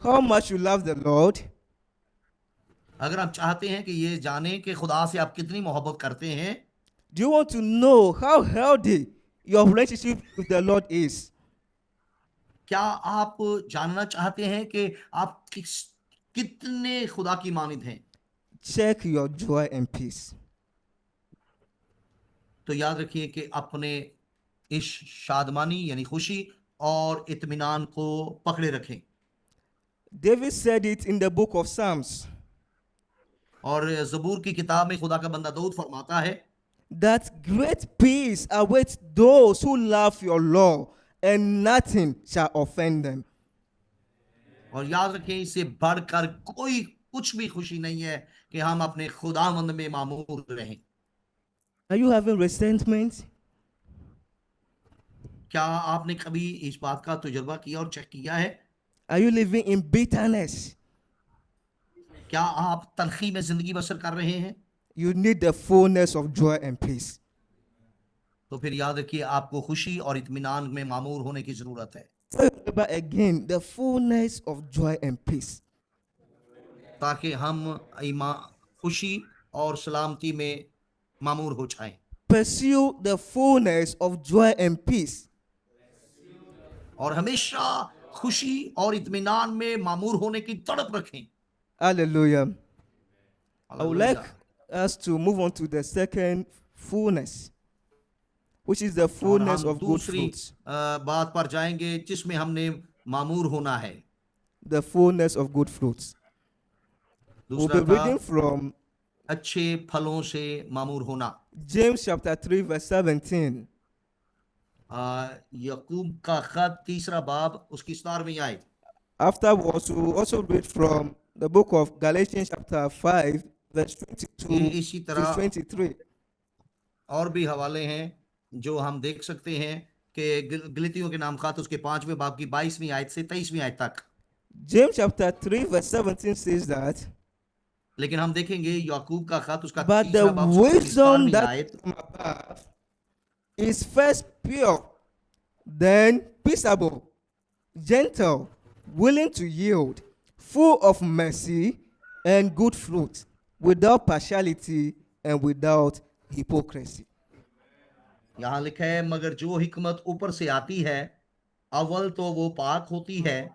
how much you love the Lord? अगर आप चाहते हैं कि ये जानें कि खुदा से आप कितनी मोहब्बत करते हैं, Do you want to know how healthy your relationship with the Lord is? क्या आप जानना चाहते हैं कि आप कितने खुदा की मानित हैं? Check your joy and peace. तो याद रखिए कि अपने इस शादमानी यानी खुशी और इत्मीनान को पकड़े रखें। David said it in the book of Psalms और ज़बूर की किताब में खुदा का बंदा दाऊद फरमाता है that great peace awaits those who love your law, and nothing shall offend them. और याद रखें, इससे बढ़कर कोई कुछ भी खुशी नहीं है कि हम अपने खुदावंद में मामूर रहें। Are you having resentment? क्या आपने कभी इस बात का तजुर्बा किया और चेक किया है? Are you living in bitterness? क्या आप तलखी में जिंदगी बसर कर रहे हैं? You need the fullness of joy and peace. तो फिर याद रखिए, आपको खुशी और इत्मीनान में मामूर होने की जरूरत है, Remember again, the fullness of joy and peace. ताकि हम खुशी और सलामती में मामूर हो जाएं। Pursue the fullness of joy and peace. और हमेशा खुशी और इत्मीनान में मामूर होने की तड़प रखें। Hallelujah. I would like us to move on to the second fullness, which is the और fullness हम of good दूसरी fruits. बात पर जाएंगे जिसमें हमने मामूर होना है। The fullness of good fruits. We'll दूसरा be था reading from अच्छे फलों से मामूर होना। James chapter 3, verse 17. यकूब का खत तीसरा बाब उसकी 17वीं आयत। Afterwards, we will also read from the book of Galatians chapter 5, verse 22 इसी to तरह 23. और भी हवाले हैं जो हम देख सकते हैं कि गलतियों के नाम खात उसके 5वें बाब की 22वीं आयत से 23वीं आयत तक। James chapter 3, verse 17 says that, लेकिन हम देखेंगे याकूब का खत उसका but the तीसरा बाब उसकी wisdom 17वीं that आयत। from above is first pure, then peaceable, gentle, willing to yield, full of mercy and good fruit, without partiality and without hypocrisy. यहाँ लिखा है, मगर जो हिकमत ऊपर से आती है अव्वल तो वो पाक होती है,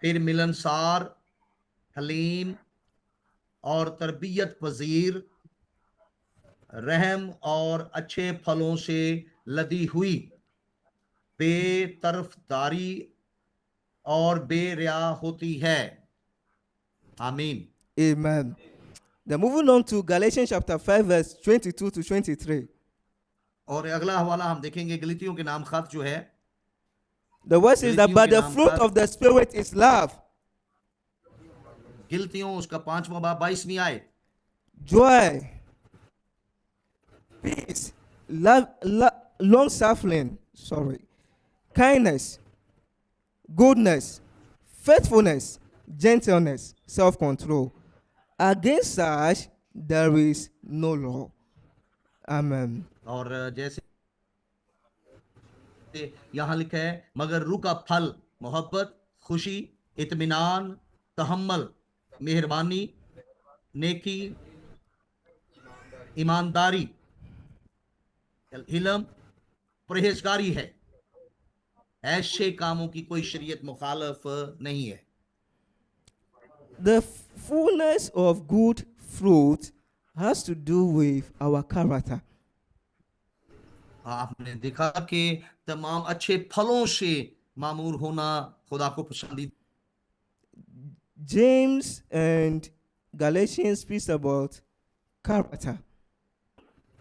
फिर मिलनसार, हलीम और तरबियत पजीर, रहम और अच्छे फलों से लदी हुई, बेतरफदारी और बेरिया होती है। आमीन। Amen. Then moving on to Galatians chapter 5, verse 22 to 23. और अगला हवाला हम देखेंगे गलतियों के नाम खत जो है। The word says that, but the Giltiyon ke fruit naam of the Spirit is love, गिलतियों उसका 5वां बाब 22वीं आयत। joy, peace, love, long suffering, kindness, goodness, faithfulness, gentleness, self control. Against such there is no law. Amen. और जैसे यहाँ लिखा है, मगर रूह का फल मोहब्बत, खुशी, इत्मीनान, तहम्मुल, मेहरबानी, नेकी, ईमानदारी, हिलम, परहेजगारी है। ऐसे कामों की कोई शरीयत मुखालफ नहीं है। The fullness of good fruit has to do with our character. आपने देखा कि तमाम अच्छे फलों से मामूर होना खुदा को पसंदीदा। James and Galatians speaks about character.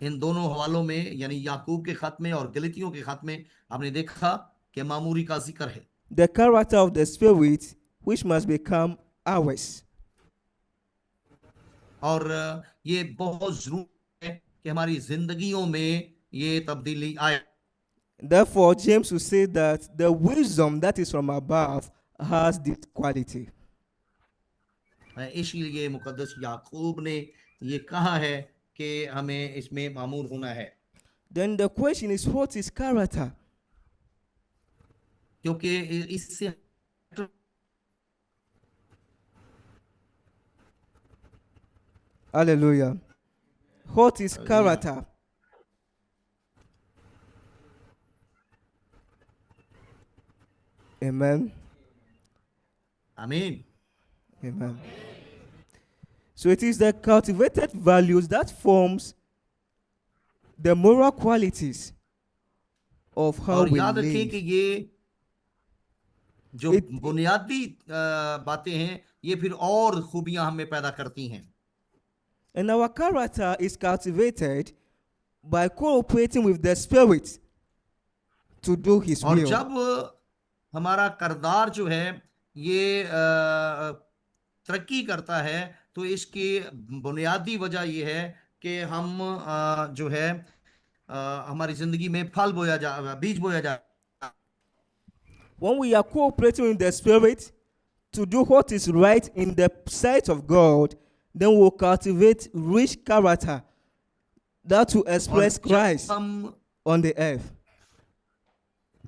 इन दोनों हवालों में यानी याकूब के खत में और गलतियों के खत में आपने देखा कि मामूरी का जिक्र है। The character of the Spirit, which must become ours. और ये बहुत जरूरी है कि हमारी जिंदगियों में ये तब्दीली आए। Therefore, James will say that the wisdom that is from above has this quality. इसीलिए मुकद्दस याकूब ने ये कहा है कि हमें इसमें मामूर होना है। Then the question is, what is character? क्योंकि इससे Hallelujah. What is character? Amen. आमीन। Amen. So it is the cultivated values that forms the moral qualities of how और we याद रखें कि live. ये जो It- बुनियादी बातें हैं ये फिर और खूबियां हमें पैदा करती हैं। And our character is cultivated by cooperating with the Spirit to do His और will. जब हमारा करदार जो है ये तरक्की करता है तो इसकी बुनियादी वजह ये है कि हम जो है हमारी जिंदगी में फल बोया जा बीज बोया जा। When we are cooperating with the Spirit to do what is right in the sight of God, then we'll cultivate rich character that will express Christ on the earth.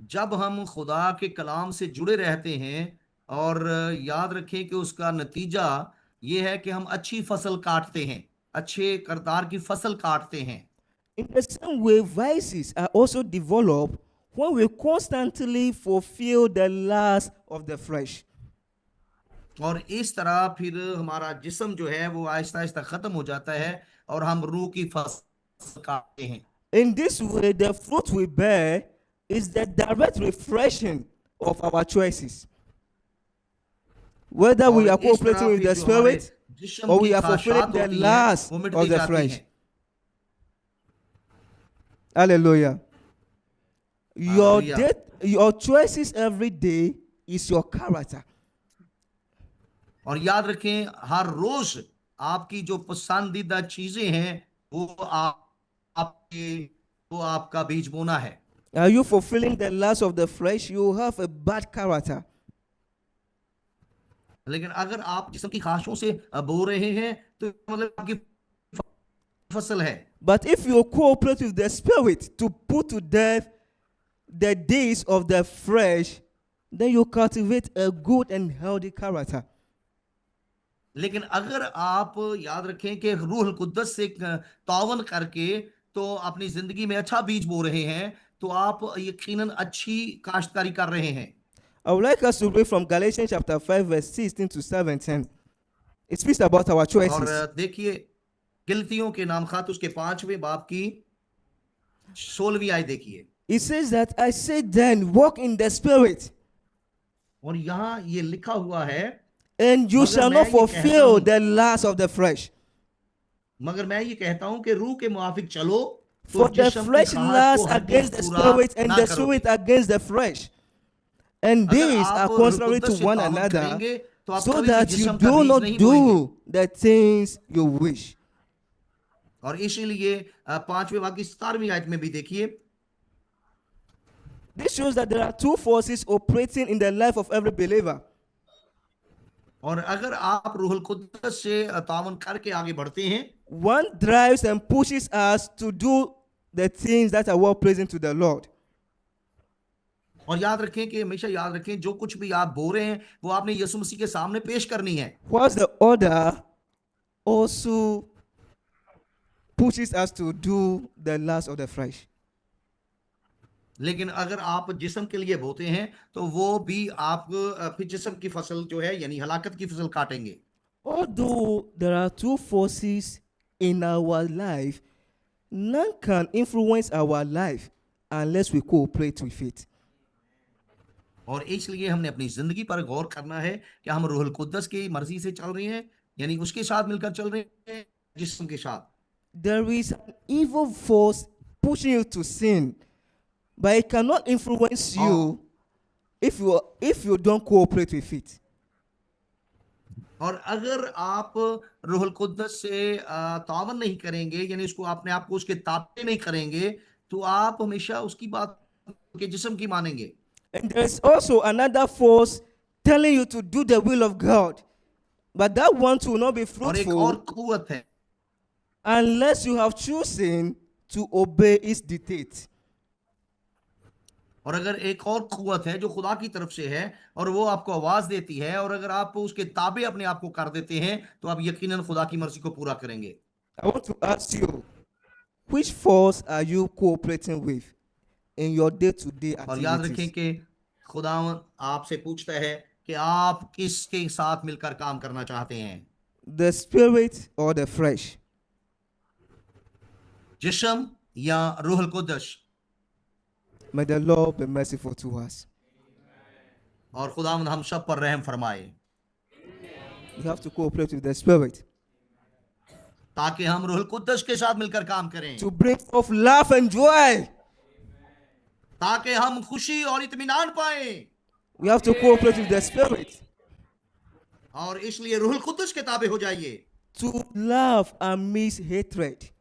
जब हम खुदा के कलाम से जुड़े रहते हैं और याद रखें कि उसका नतीजा ये है कि हम अच्छी फसल काटते हैं, अच्छे करदार की फसल काटते हैं। In the same way, vices are also developed when we constantly fulfill the lust of the flesh. और इस तरह फिर हमारा जिस्म जो है वो आहिस्ता आहिस्ता खत्म हो जाता है और हम रूह की फसल काटते हैं। In this way, the fruit we bear is the direct reflection of our choices. Whether we और are इस तरह cooperating with फिर the जो हमारे Spirit जिस्म or की we are ख्वाहिशात fulfilling the होती हैं, lust वो of मिटती the जाती flesh. हैं। Hallelujah. Hallelujah. Your choices every day is your character. और याद रखें हर रोज आपकी जो पसंदीदा चीजें हैं वो आपका बीज बोना है। Are you fulfilling the lust of the flesh? You have a bad character. लेकिन अगर आप जिस्म की ख्वाहिशों से बो रहे हैं तो मतलब आपकी फसल है। But if you cooperate with the Spirit to put to death the deeds of the flesh, then you cultivate a good and healthy character. लेकिन अगर आप याद रखें कि रूह कुद्दस से तावन करके तो अपनी जिंदगी में अच्छा बीज बो रहे हैं तो आप यकीनन अच्छी काश्तकारी कर रहे हैं। I would like us to read from Galatians chapter 5, verse 16 to 17. It speaks about our और choices. देखिए गिलतियों के नाम खात उसके 5वें बाब की 16वीं आयत देखिए। It says that I say then, walk in the Spirit, और यहाँ ये लिखा हुआ है and you मगर shall मैं not ये कहता fulfill हूँ- the lust of the flesh. मगर मैं ये कहता हूं कि रूह के मुआफिक चलो तो For the जिस्म की flesh ख्वाहिश lusts को हरगिज against the पूरा Spirit, and ना the करोगे। Spirit against the flesh. And अगर these आप are रूह contrary कुद्दस to से one तावन another, करेंगे तो आप so कभी भी that you जिस्म का do बीज not नहीं बोएंगे। do the things you wish. और इसीलिए 5वें बाब की 17वीं आयत में भी देखिए This shows that there are two forces operating in the life of every believer. और अगर आप रूहुल कुद्दस से तावन करके आगे बढ़ते हैं One drives and pushes us to do the things that are well pleasing to the Lord. और याद रखें कि हमेशा याद रखें जो कुछ भी आप बो रहे हैं वो आपने यीशु मसीह के सामने पेश करनी है। Whilst the order also pushes us to do the lust of the flesh. लेकिन अगर आप जिस्म के लिए बोते हैं तो वो भी आप फिर जिस्म की फसल जो है यानी हलाकत की फसल काटेंगे। Although there are two forces in our life, none can influence our life unless we cooperate with it. और इसलिए हमने अपनी जिंदगी पर गौर करना है कि हम रूहुल कुद्दस की मर्जी से चल रहे हैं यानी उसके साथ मिलकर चल रहे हैं जिस्म के साथ। There is an evil force pushing you to sin, but it cannot influence you if you don't cooperate with it. और अगर आप रूहुल कुद्दस से तावन नहीं करेंगे यानी उसको अपने आप को उसके ताबे नहीं करेंगे तो आप हमेशा उसकी बात के जिस्म की मानेंगे। And there is also another force telling you to do the will of God, but that one will not be और एक और fruitful कुव्वत है unless you have chosen to obey its dictate. और अगर एक और कुव्वत है जो खुदा की तरफ से है और वो आपको आवाज देती है और अगर आप उसके ताबे अपने आप को कर देते हैं तो आप यकीनन खुदा की मर्जी को पूरा करेंगे। I want to ask you, which force are you cooperating with in your day-to-day और याद रखें activities? कि खुदा आपसे पूछता है कि आप किसके साथ मिलकर काम करना चाहते हैं, The spirit or the flesh? जिस्म या रूहुल कुद्दस। May the Lord be merciful to us. और खुदा हम सब पर रहम फरमाए We have to cooperate with the spirit ताकि हम रूहुल कुद्दस के साथ मिलकर काम करें, to bring forth love and joy. ताकि हम खुशी और इत्मीनान पाएं। We have to cooperate with the spirit और इसलिए रूहुल कुद्दस के ताबे हो जाइए to love amidst hatred.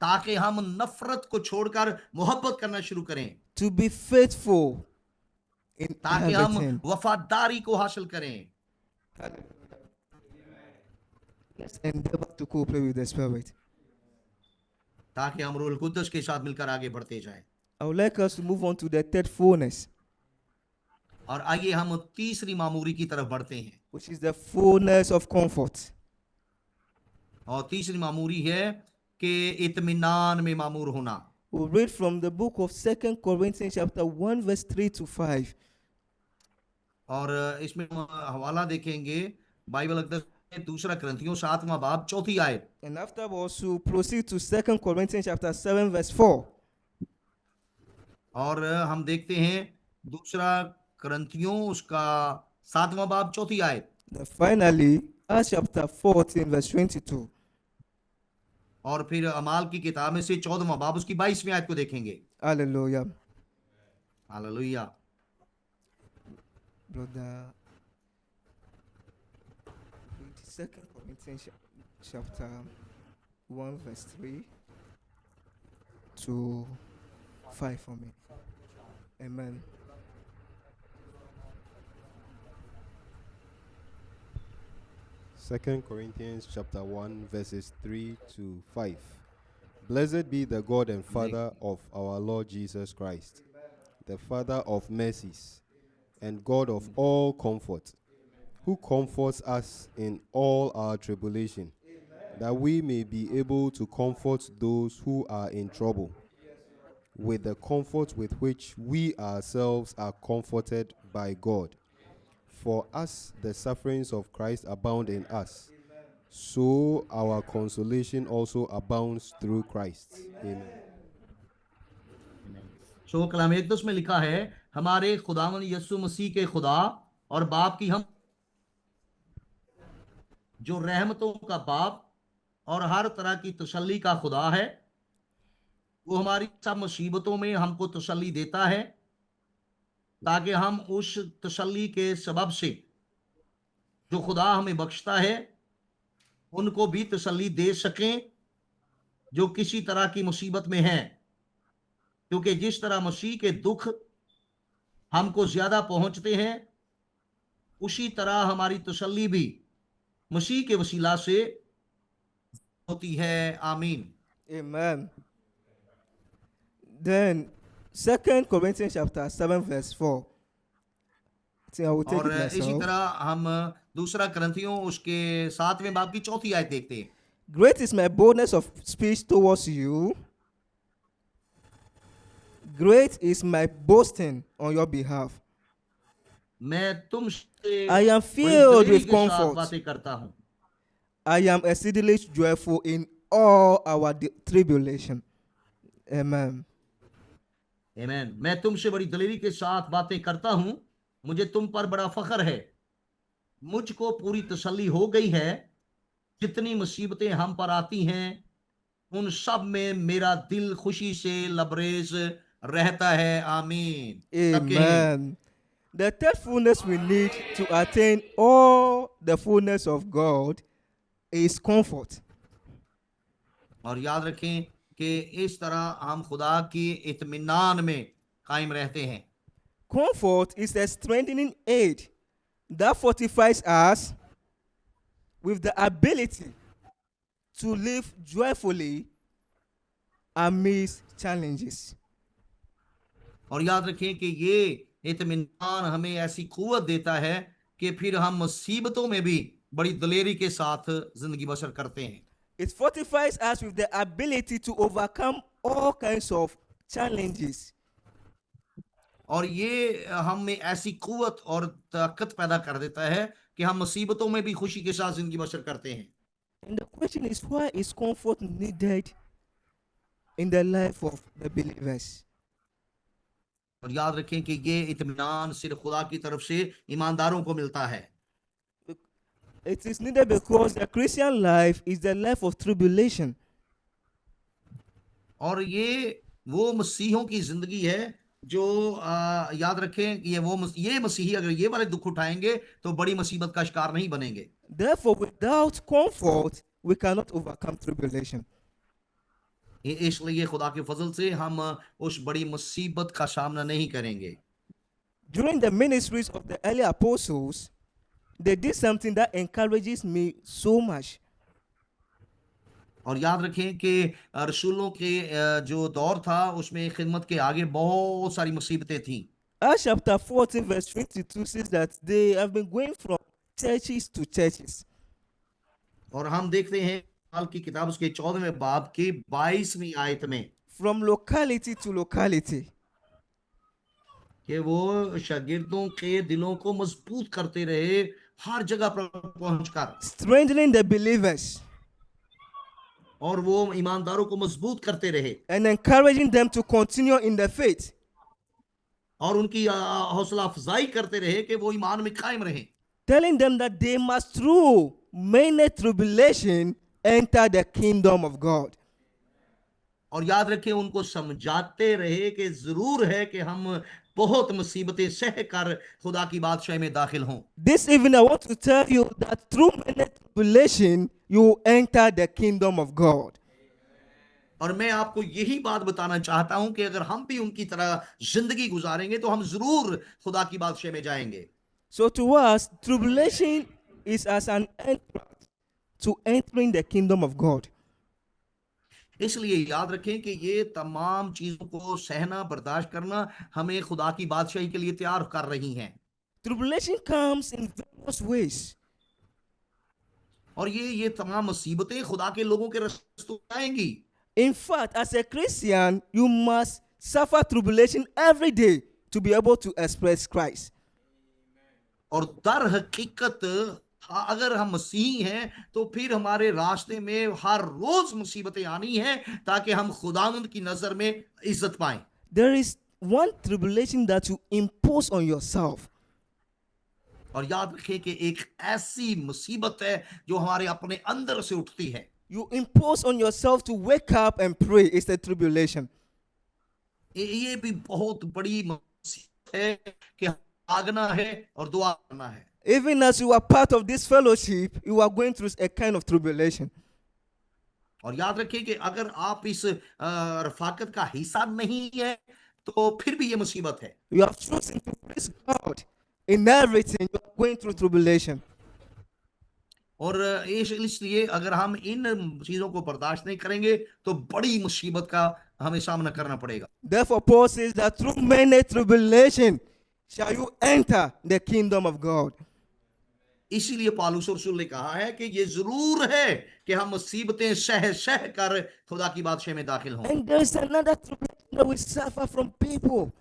ताकि हम नफरत को छोड़कर मोहब्बत करना शुरू करें, To be faithful in ताकि हम everything. वफादारी को हासिल करें। Let's endeavor to cooperate with the spirit. ताकि हम रूहुल कुद्दस के साथ मिलकर आगे बढ़ते जाएं। I would like us to move on to the third fullness, और आइए हम तीसरी मामूरी की तरफ बढ़ते हैं which is the fullness of comfort. और तीसरी मामूरी है कि इत्मीनान में मामूर होना। We'll read from the book of 2 Corinthians chapter 1 verse 3 to 5. और इसमें हम हवाला देखेंगे बाइबल अक़दस में दूसरा करंथियों 7वां बाब 4 आयत। And afterwards we'll proceed to 2 Corinthians chapter 7 verse 4. और हम देखते हैं दूसरा करंथियों उसका 7वां बाब 4 आयत। Then finally, Acts chapter 14 verse 22. और फिर अमाल की किताब में से 14वां बाब उसकी 22वीं आयत को देखेंगे। Hallelujah. Hallelujah. Brother, 2 Corinthians chapter 1 verse 3 to 5 for me. Amen. Second Corinthians chapter 1 verses 3 to 5. Blessed be the God and Father of our Lord Jesus Christ, the Father of mercies and God of all comfort, who comforts us in all our tribulation, that we may be able to comfort those who are in trouble, with the comfort with which we ourselves are comforted by God. For us the sufferings of Christ abound in us, so our consolation also abounds through Christ. Amen. सो कलाम एकदस में लिखा है, हमारे खुदावन यीशु मसीह के खुदा और बाप की हम जो रहमतों का बाप और हर तरह की तसल्ली का खुदा है, वो हमारी सब मुसीबतों में हमको तसल्ली देता है ताकि हम उस तसल्ली के सबब से जो खुदा हमें बख्शता है उनको भी तसल्ली दे सकें जो किसी तरह की मुसीबत में हैं, क्योंकि जिस तरह मसीह के दुख हमको ज्यादा पहुंचते हैं उसी तरह हमारी तसल्ली भी मसीह के वसीला से होती है। आमीन। Amen. Then 2 Corinthians chapter 7 verse 4. I think I will take और it इसी myself. तरह हम दूसरा करंथियों उसके 7वें बाब की 4थी आयत देखते हैं। Great is my boldness of speech towards you. Great is my boasting on your behalf. मैं तुमसे I am बड़ी filled दलेरी with के साथ comfort. बातें करता हूँ। I am exceedingly joyful in all our tribulation. Amen. आमीन। मैं तुमसे बड़ी दलेरी के साथ बातें करता हूँ, मुझे तुम पर बड़ा फख्र है। मुझको पूरी तसल्ली हो गई है, जितनी मुसीबतें हम पर आती हैं उन सब में मेरा दिल खुशी से लबरेज रहता है। आमीन। सब कहें Amen. The third fullness we need to attain all the fullness of God is comfort. और याद रखें कि इस तरह हम खुदा की इत्मीनान में कायम रहते हैं। Comfort is a strengthening aid that fortifies us with the ability to live joyfully amidst challenges. और याद रखें कि ये इत्मीनान हमें ऐसी कुव्वत देता है कि फिर हम मुसीबतों में भी बड़ी दलेरी के साथ जिंदगी बसर करते हैं। It fortifies us with the ability to overcome all kinds of challenges. और ये हम में ऐसी कुव्वत और ताकत पैदा कर देता है कि हम मुसीबतों में भी खुशी के साथ जिंदगी बसर करते हैं। And the question is, why is comfort needed in the life of the believers? और याद रखें कि ये इत्मीनान सिर्फ खुदा की तरफ से ईमानदारों को मिलता है। It is needed because the Christian life is the life of tribulation. और ये वो मसीहों की जिंदगी है जो याद रखें कि ये मसीही अगर ये वाले दुख उठाएंगे तो बड़ी मुसीबत का शिकार नहीं बनेंगे। Therefore, without comfort, we cannot overcome tribulation. इसलिए खुदा के फजल से हम उस बड़ी मुसीबत का सामना नहीं करेंगे। During the ministries of the early apostles, they did something that encourages me so much. और याद रखें कि रसूलों के जो दौर था उसमें खिदमत के आगे बहुत सारी मुसीबतें थीं। Acts chapter 14 verse 22 says that they have been going from churches to churches. और हम देखते हैं हाल की किताब उसके 14वें बाब की 22वीं आयत में From locality to locality. कि वो शागिर्दों के दिलों को मजबूत करते रहे हर जगह पर पहुंचकर, Strengthening the believers और वो ईमानदारों को मजबूत करते रहे and encouraging them to continue in the faith. और उनकी हौसला अफजाई करते रहे कि वो ईमान में कायम रहे। Telling them that they must through many tribulation enter the kingdom of God. और याद रखें उनको समझाते रहे कि जरूर है कि हम बहुत मुसीबतें सह कर खुदा की बादशाही में दाखिल हों। This evening I want to tell you that through many tribulation you will enter the kingdom of God. और मैं आपको यही बात बताना चाहता हूं कि अगर हम भी उनकी तरह जिंदगी गुजारेंगे तो हम जरूर खुदा की बादशाही में जाएंगे। So to us, tribulation is as an entrance to entering the kingdom of God. इसलिए याद रखें कि ये तमाम चीजों को सहना बर्दाश्त करना हमें खुदा की बादशाही के लिए तैयार कर रही हैं। Tribulation comes in various ways. और ये तमाम मुसीबतें खुदा के लोगों के रस्तों में आएंगी। In fact, as a Christian, you must suffer tribulation every day to be able to express Christ. और दर हकीकत अगर हम मसीही हैं तो फिर हमारे रास्ते में हर रोज मुसीबतें आनी हैं ताकि हम खुदावंद की नजर में इज्जत पाएं। There is one tribulation that you impose on yourself. और याद रखें कि एक ऐसी मुसीबत है जो हमारे अपने अंदर से उठती है। You impose on yourself to wake up and pray. It's a tribulation. ये भी बहुत बड़ी मुसीबत है कि जागना है और दुआ करना है। Even as you are part of this fellowship, you are going through a kind of tribulation. और याद रखें कि अगर आप इस रफाकत का हिस्सा नहीं है तो फिर भी ये मुसीबत है। You have chosen to praise God in everything. You are going through tribulation. और इसलिए अगर हम इन चीजों को बर्दाश्त नहीं करेंगे तो बड़ी मुसीबत का हमें सामना करना पड़ेगा। Therefore, Paul says that through many tribulation shall you enter the kingdom of God. इसीलिए पौलुस रसूल ने कहा है कि ये जरूर है कि हम मुसीबतें सह सह कर खुदा की बादशाह में दाखिल हों। And there is another tribulation that we suffer from people.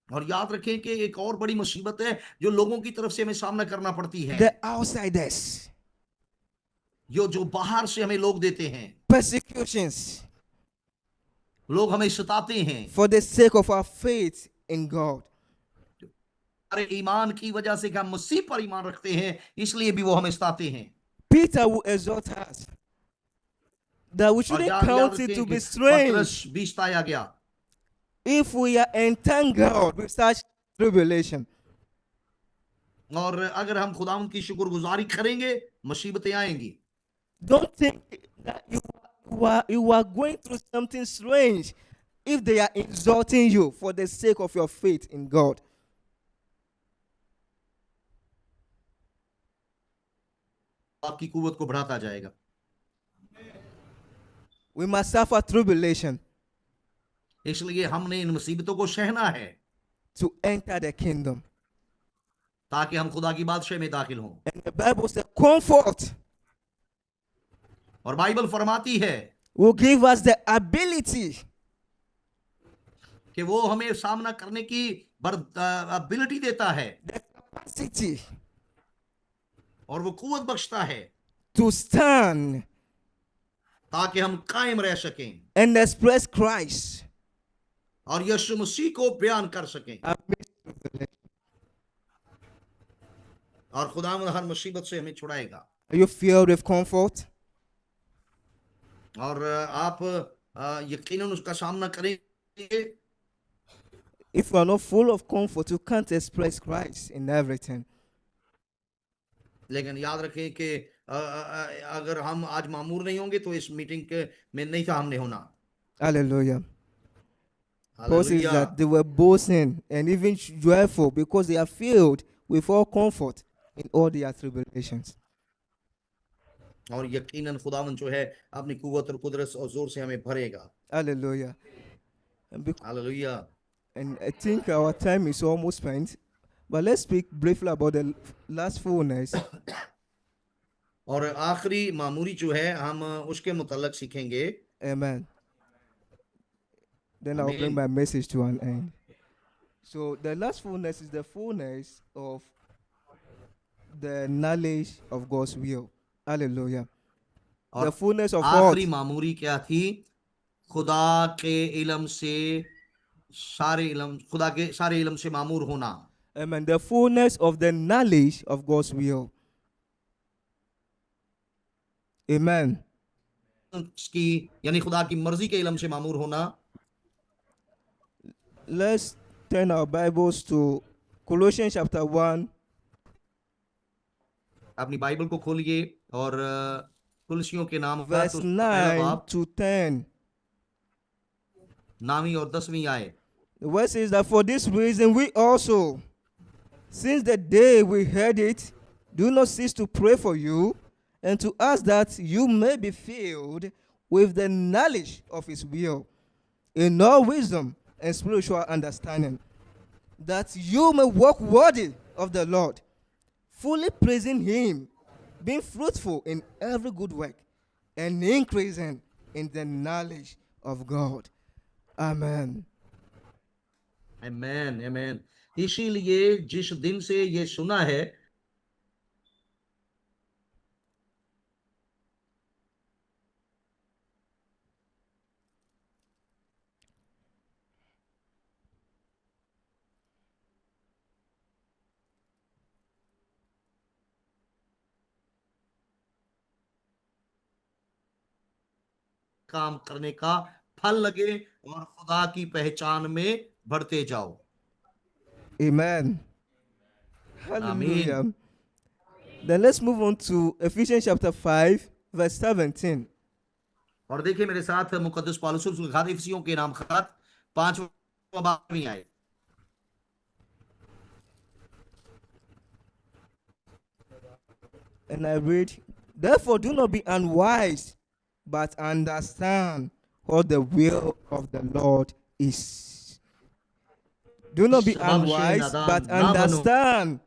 और याद रखें कि एक और बड़ी मुसीबत है जो लोगों की तरफ से हमें सामना करना पड़ती है, The outsiders, जो बाहर से हमें लोग देते हैं, persecutions लोग हमें सताते हैं for the sake of our faith in God. हमारे ईमान की वजह से कि हम मसीह पर ईमान रखते हैं, इसलिए भी वो हमें सताते हैं। Peter will exhort us that we और shouldn't याद count it रखें to कि be strange पतरस 20 आया गया, if we are entangled with such tribulation. और अगर हम खुदावंद की शुक्रगुजारी करेंगे मुसीबतें आएंगी। Don't think that you are going through something strange if they are exalting you for the sake of your faith in God. आपकी कुव्वत को बढ़ाता जाएगा। We must suffer tribulation इसलिए हमने इन मुसीबतों को सहना है to enter the kingdom. ताकि हम खुदा की बादशाह में दाखिल हों। And the Bible says comfort और बाइबल फरमाती है will give us the ability कि वो हमें सामना करने की एबिलिटी देता है, the capacity और वो कुव्वत बख्शता है to stand ताकि हम कायम रह सकें and express Christ और यीशु मसीह को बयान कर सकें। amidst tribulation. और खुदावंद हर मुसीबत से हमें छुड़ाएगा। Are you filled with comfort? और आप यकीनन उसका सामना करेंगे। If you are not full of comfort, you can't express Christ in everything. लेकिन याद रखें कि अगर हम आज मामूर नहीं होंगे तो इस मीटिंग के में नहीं था हमने होना। Hallelujah. Paul says hallelujah. that they were boasting and even joyful because they are filled with all comfort in all their tribulations. और यकीनन खुदावंद जो है अपनी कुव्वत और कुदरत और जोर से हमें भरेगा। Hallelujah. Hallelujah. And I think our time is almost spent, but let's speak briefly about the last fullness. और आखिरी मामूरी जो है हम उसके मुतल्लक सीखेंगे। Amen. Then I'll bring Amen. my message to an end. So the last fullness is the fullness of the knowledge of God's will. Hallelujah. और The fullness of what? आखिरी मामूरी क्या थी? खुदा के इल्म से खुदा के सारे इल्म से मामूर होना। Amen. The fullness of the knowledge of God's will. Amen. की यानी खुदा की मर्जी के इल्म से मामूर होना। Let's turn our Bibles to Colossians chapter 1, अपनी बाइबल को खोलिए और कुलसियों के नाम का verse तो उसका पहला 9 बाब to 10. 9वीं और 10वीं आए। The word says that for this reason we also, since the day we heard it, do not cease to pray for you and to ask that you may be filled with the knowledge of his will, in all wisdom and spiritual understanding, that you may walk worthy of the Lord, fully praising him, being fruitful in every good work, and increasing in the knowledge of God. Amen. आमेन आमेन। इसीलिए जिस दिन से ये सुना है काम करने का फल लगे और खुदा की पहचान में बढ़ते जाओ। Amen. Hallelujah. Then let's move on to Ephesians chapter 5, verse 17. और देखिए मेरे साथ मुकद्दस पौलुस रसूल के खत इफिसियों के नाम खत 5वां बाब में आए। And I read, therefore do not be unwise, but understand what the will of the Lord is. Do not be स्वभाव से unwise, नादान but ना बनो, understand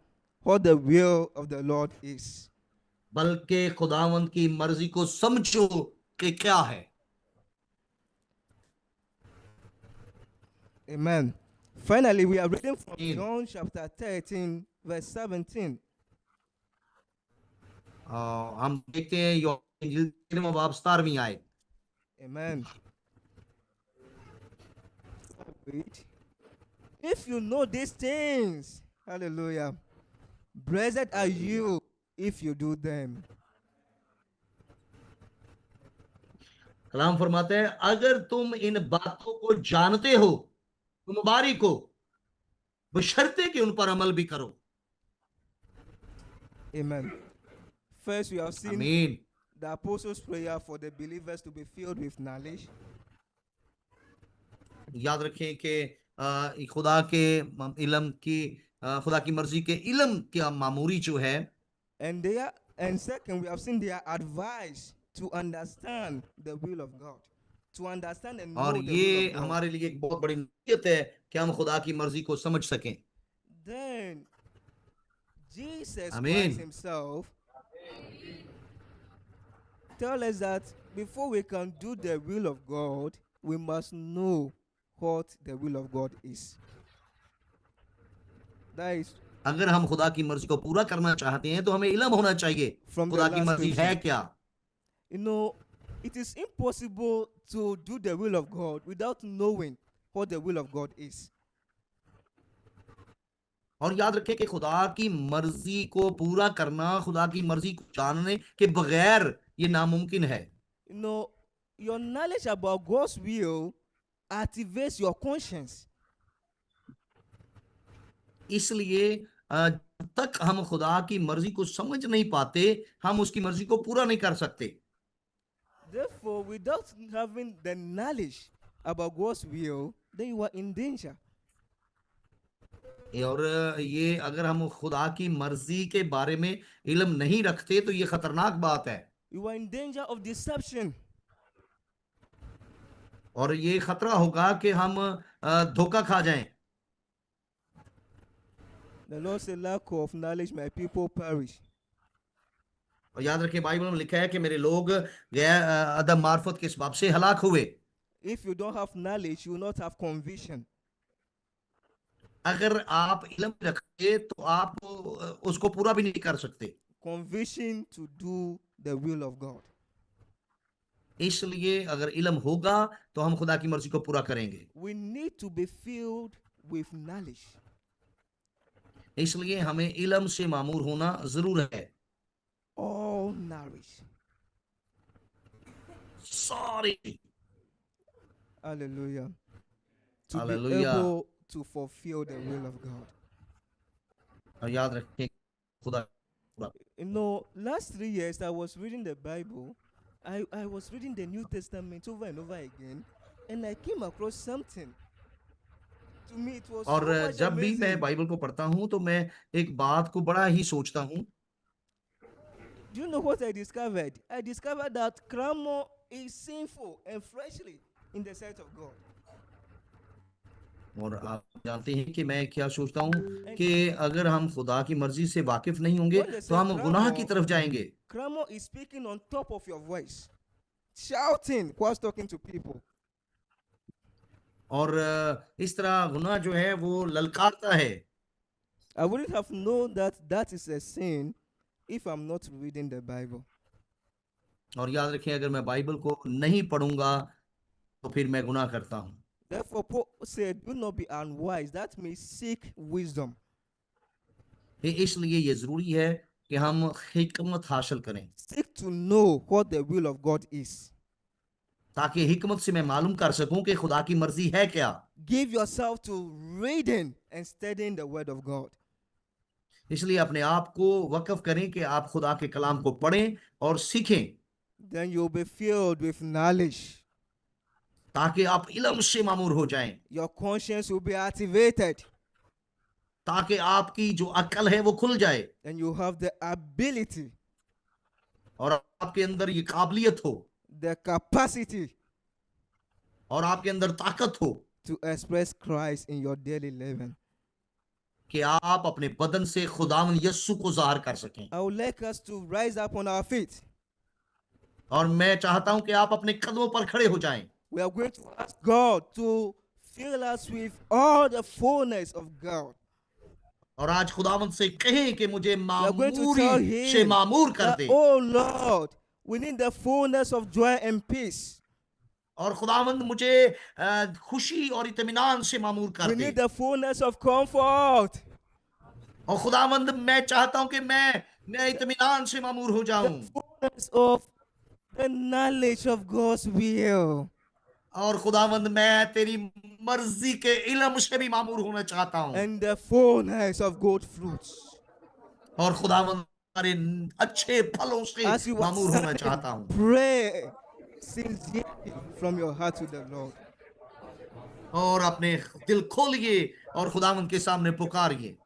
what the will of the Lord is. बल्कि खुदावंद की मर्जी को समझो कि क्या है. Amen. Finally, we are reading from Amen. John chapter 13, verse 17. हम देखते हैं यूहन्ना की इंजील बाब 17वीं आयत. Amen. Wait. If you know these things, hallelujah, blessed are you if you do them. कलाम फरमाते हैं, अगर तुम इन बातों को जानते हो तो मुबारक हो, बशर्ते कि उन पर अमल भी करो. Amen. First, we have seen आमीन. the apostles' prayer for the believers to be filled with knowledge. याद रखें कि खुदा के इल्म की खुदा की मर्जी के इल्म की मामूरी जो है. And second, we have seen their advice to understand the will of God, to understand and know और the will ये of God. हमारे लिए एक बहुत बड़ी नसीहत है कि हम खुदा की मर्जी को समझ सकें. Then Jesus Amen. Christ himself tell us that before we can do the will of God, we must know what the will of God is. That is अगर हम खुदा की मर्जी को पूरा करना चाहते हैं तो हमें इल्म होना चाहिए from the खुदा की last मर्जी है scripture. क्या. You know, it is impossible to do the will of God without knowing what the will of God is. और याद रखें कि खुदा की मर्जी को पूरा करना खुदा की मर्जी को जानने के बगैर ये नामुमकिन है. You know, your knowledge about God's will activates your conscience. इसलिए जब तक हम खुदा की मर्जी को समझ नहीं पाते हम उसकी मर्जी को पूरा नहीं कर सकते. Therefore, without having the knowledge about God's will, then you are in danger. और ये अगर हम खुदा की मर्जी के बारे में इल्म नहीं रखते तो ये खतरनाक बात है. You are in danger of deception. और ये खतरा होगा कि हम धोखा खा जाएं. The Lord said, lack of knowledge, my people perish. और याद रखिए बाइबल में लिखा है कि मेरे लोग गैर अदब मार्फत के सबब से हलाक हुए. If you don't have knowledge, you will not have conviction. अगर आप इल्म रखते तो आप उसको पूरा भी नहीं कर सकते. Conviction to do the will of God. इसलिए अगर इल्म होगा तो हम खुदा की मर्जी को पूरा करेंगे. We need to be filled with knowledge. इसलिए हमें इल्म से मामूर होना जरूर है. All knowledge. सारी. Hallelujah. To be Hallelujah. able to fulfill the will of God. और याद रखें खुदा. You know, last 3 years I was reading the Bible. I was reading the New Testament over and over again, and I came across something. To me, it was और so much जब भी मैं amazing. Bible को पढ़ता हूँ तो मैं एक बात को बड़ा ही सोचता हूँ. Do you know what I discovered? I discovered that clamor is sinful and fleshly in the sight of God. और आप जानते हैं कि मैं क्या सोचता हूँ कि अगर हम खुदा की मर्जी से वाकिफ नहीं होंगे तो हम गुनाह की तरफ जाएंगे. Clamor is speaking on top of your voice, shouting whilst talking to people. और इस तरह गुनाह जो है वो ललकारता है. I wouldn't have known that that is a sin if I'm not reading the Bible. और याद रखें अगर मैं बाइबल को नहीं पढ़ूंगा तो फिर मैं गुनाह करता हूँ. Therefore, Paul said, do not be unwise. That means seek wisdom. इसलिए ये जरूरी है कि हम हिकमत हासिल करें Seek to know what the will of God is. ताकि हिकमत से मैं मालूम कर सकूं कि खुदा की मर्जी है क्या. Give yourself to reading and studying the word of God. इसलिए अपने आप को वक्फ करें कि आप खुदा के कलाम को पढ़ें और सीखें Then you'll be filled with knowledge. ताकि आप इल्म से मामूर हो जाएं, Your conscience will be activated, ताकि आपकी जो अक्ल है वो खुल जाए and you have the ability और आपके अंदर ये काबिलियत हो the capacity और आपके अंदर ताकत हो to express Christ in your daily living. कि आप अपने बदन से खुदावन यस्सु को ज़ाहिर कर सकें। I would like us to rise up on our feet. और मैं चाहता हूं कि आप अपने कदमों पर खड़े हो जाएं। We are going to ask God to fill us with all the fullness of God. और आज खुदावन से कहें कि मुझे We are going to tell मामूरी से Him मामूर कर that, they. oh Lord, we need the fullness of joy and peace. और खुदावंद मुझे खुशी और इत्मीनान से मामूर We कर दे। need the fullness of comfort. और खुदावंद मैं चाहता हूं कि मैं इत्मीनान से मामूर हो जाऊं। The fullness of the knowledge of God's will. और खुदावंद मैं तेरी मर्जी के इल्म से भी मामूर होना चाहता हूं। And the fullness of good fruits. और खुदावंद सारे अच्छे फलों से As you are मामूर होना saying, चाहता हूं। pray sincerely from your heart to the Lord. और अपने दिल खोलिए और खुदावंद के सामने पुकारिए।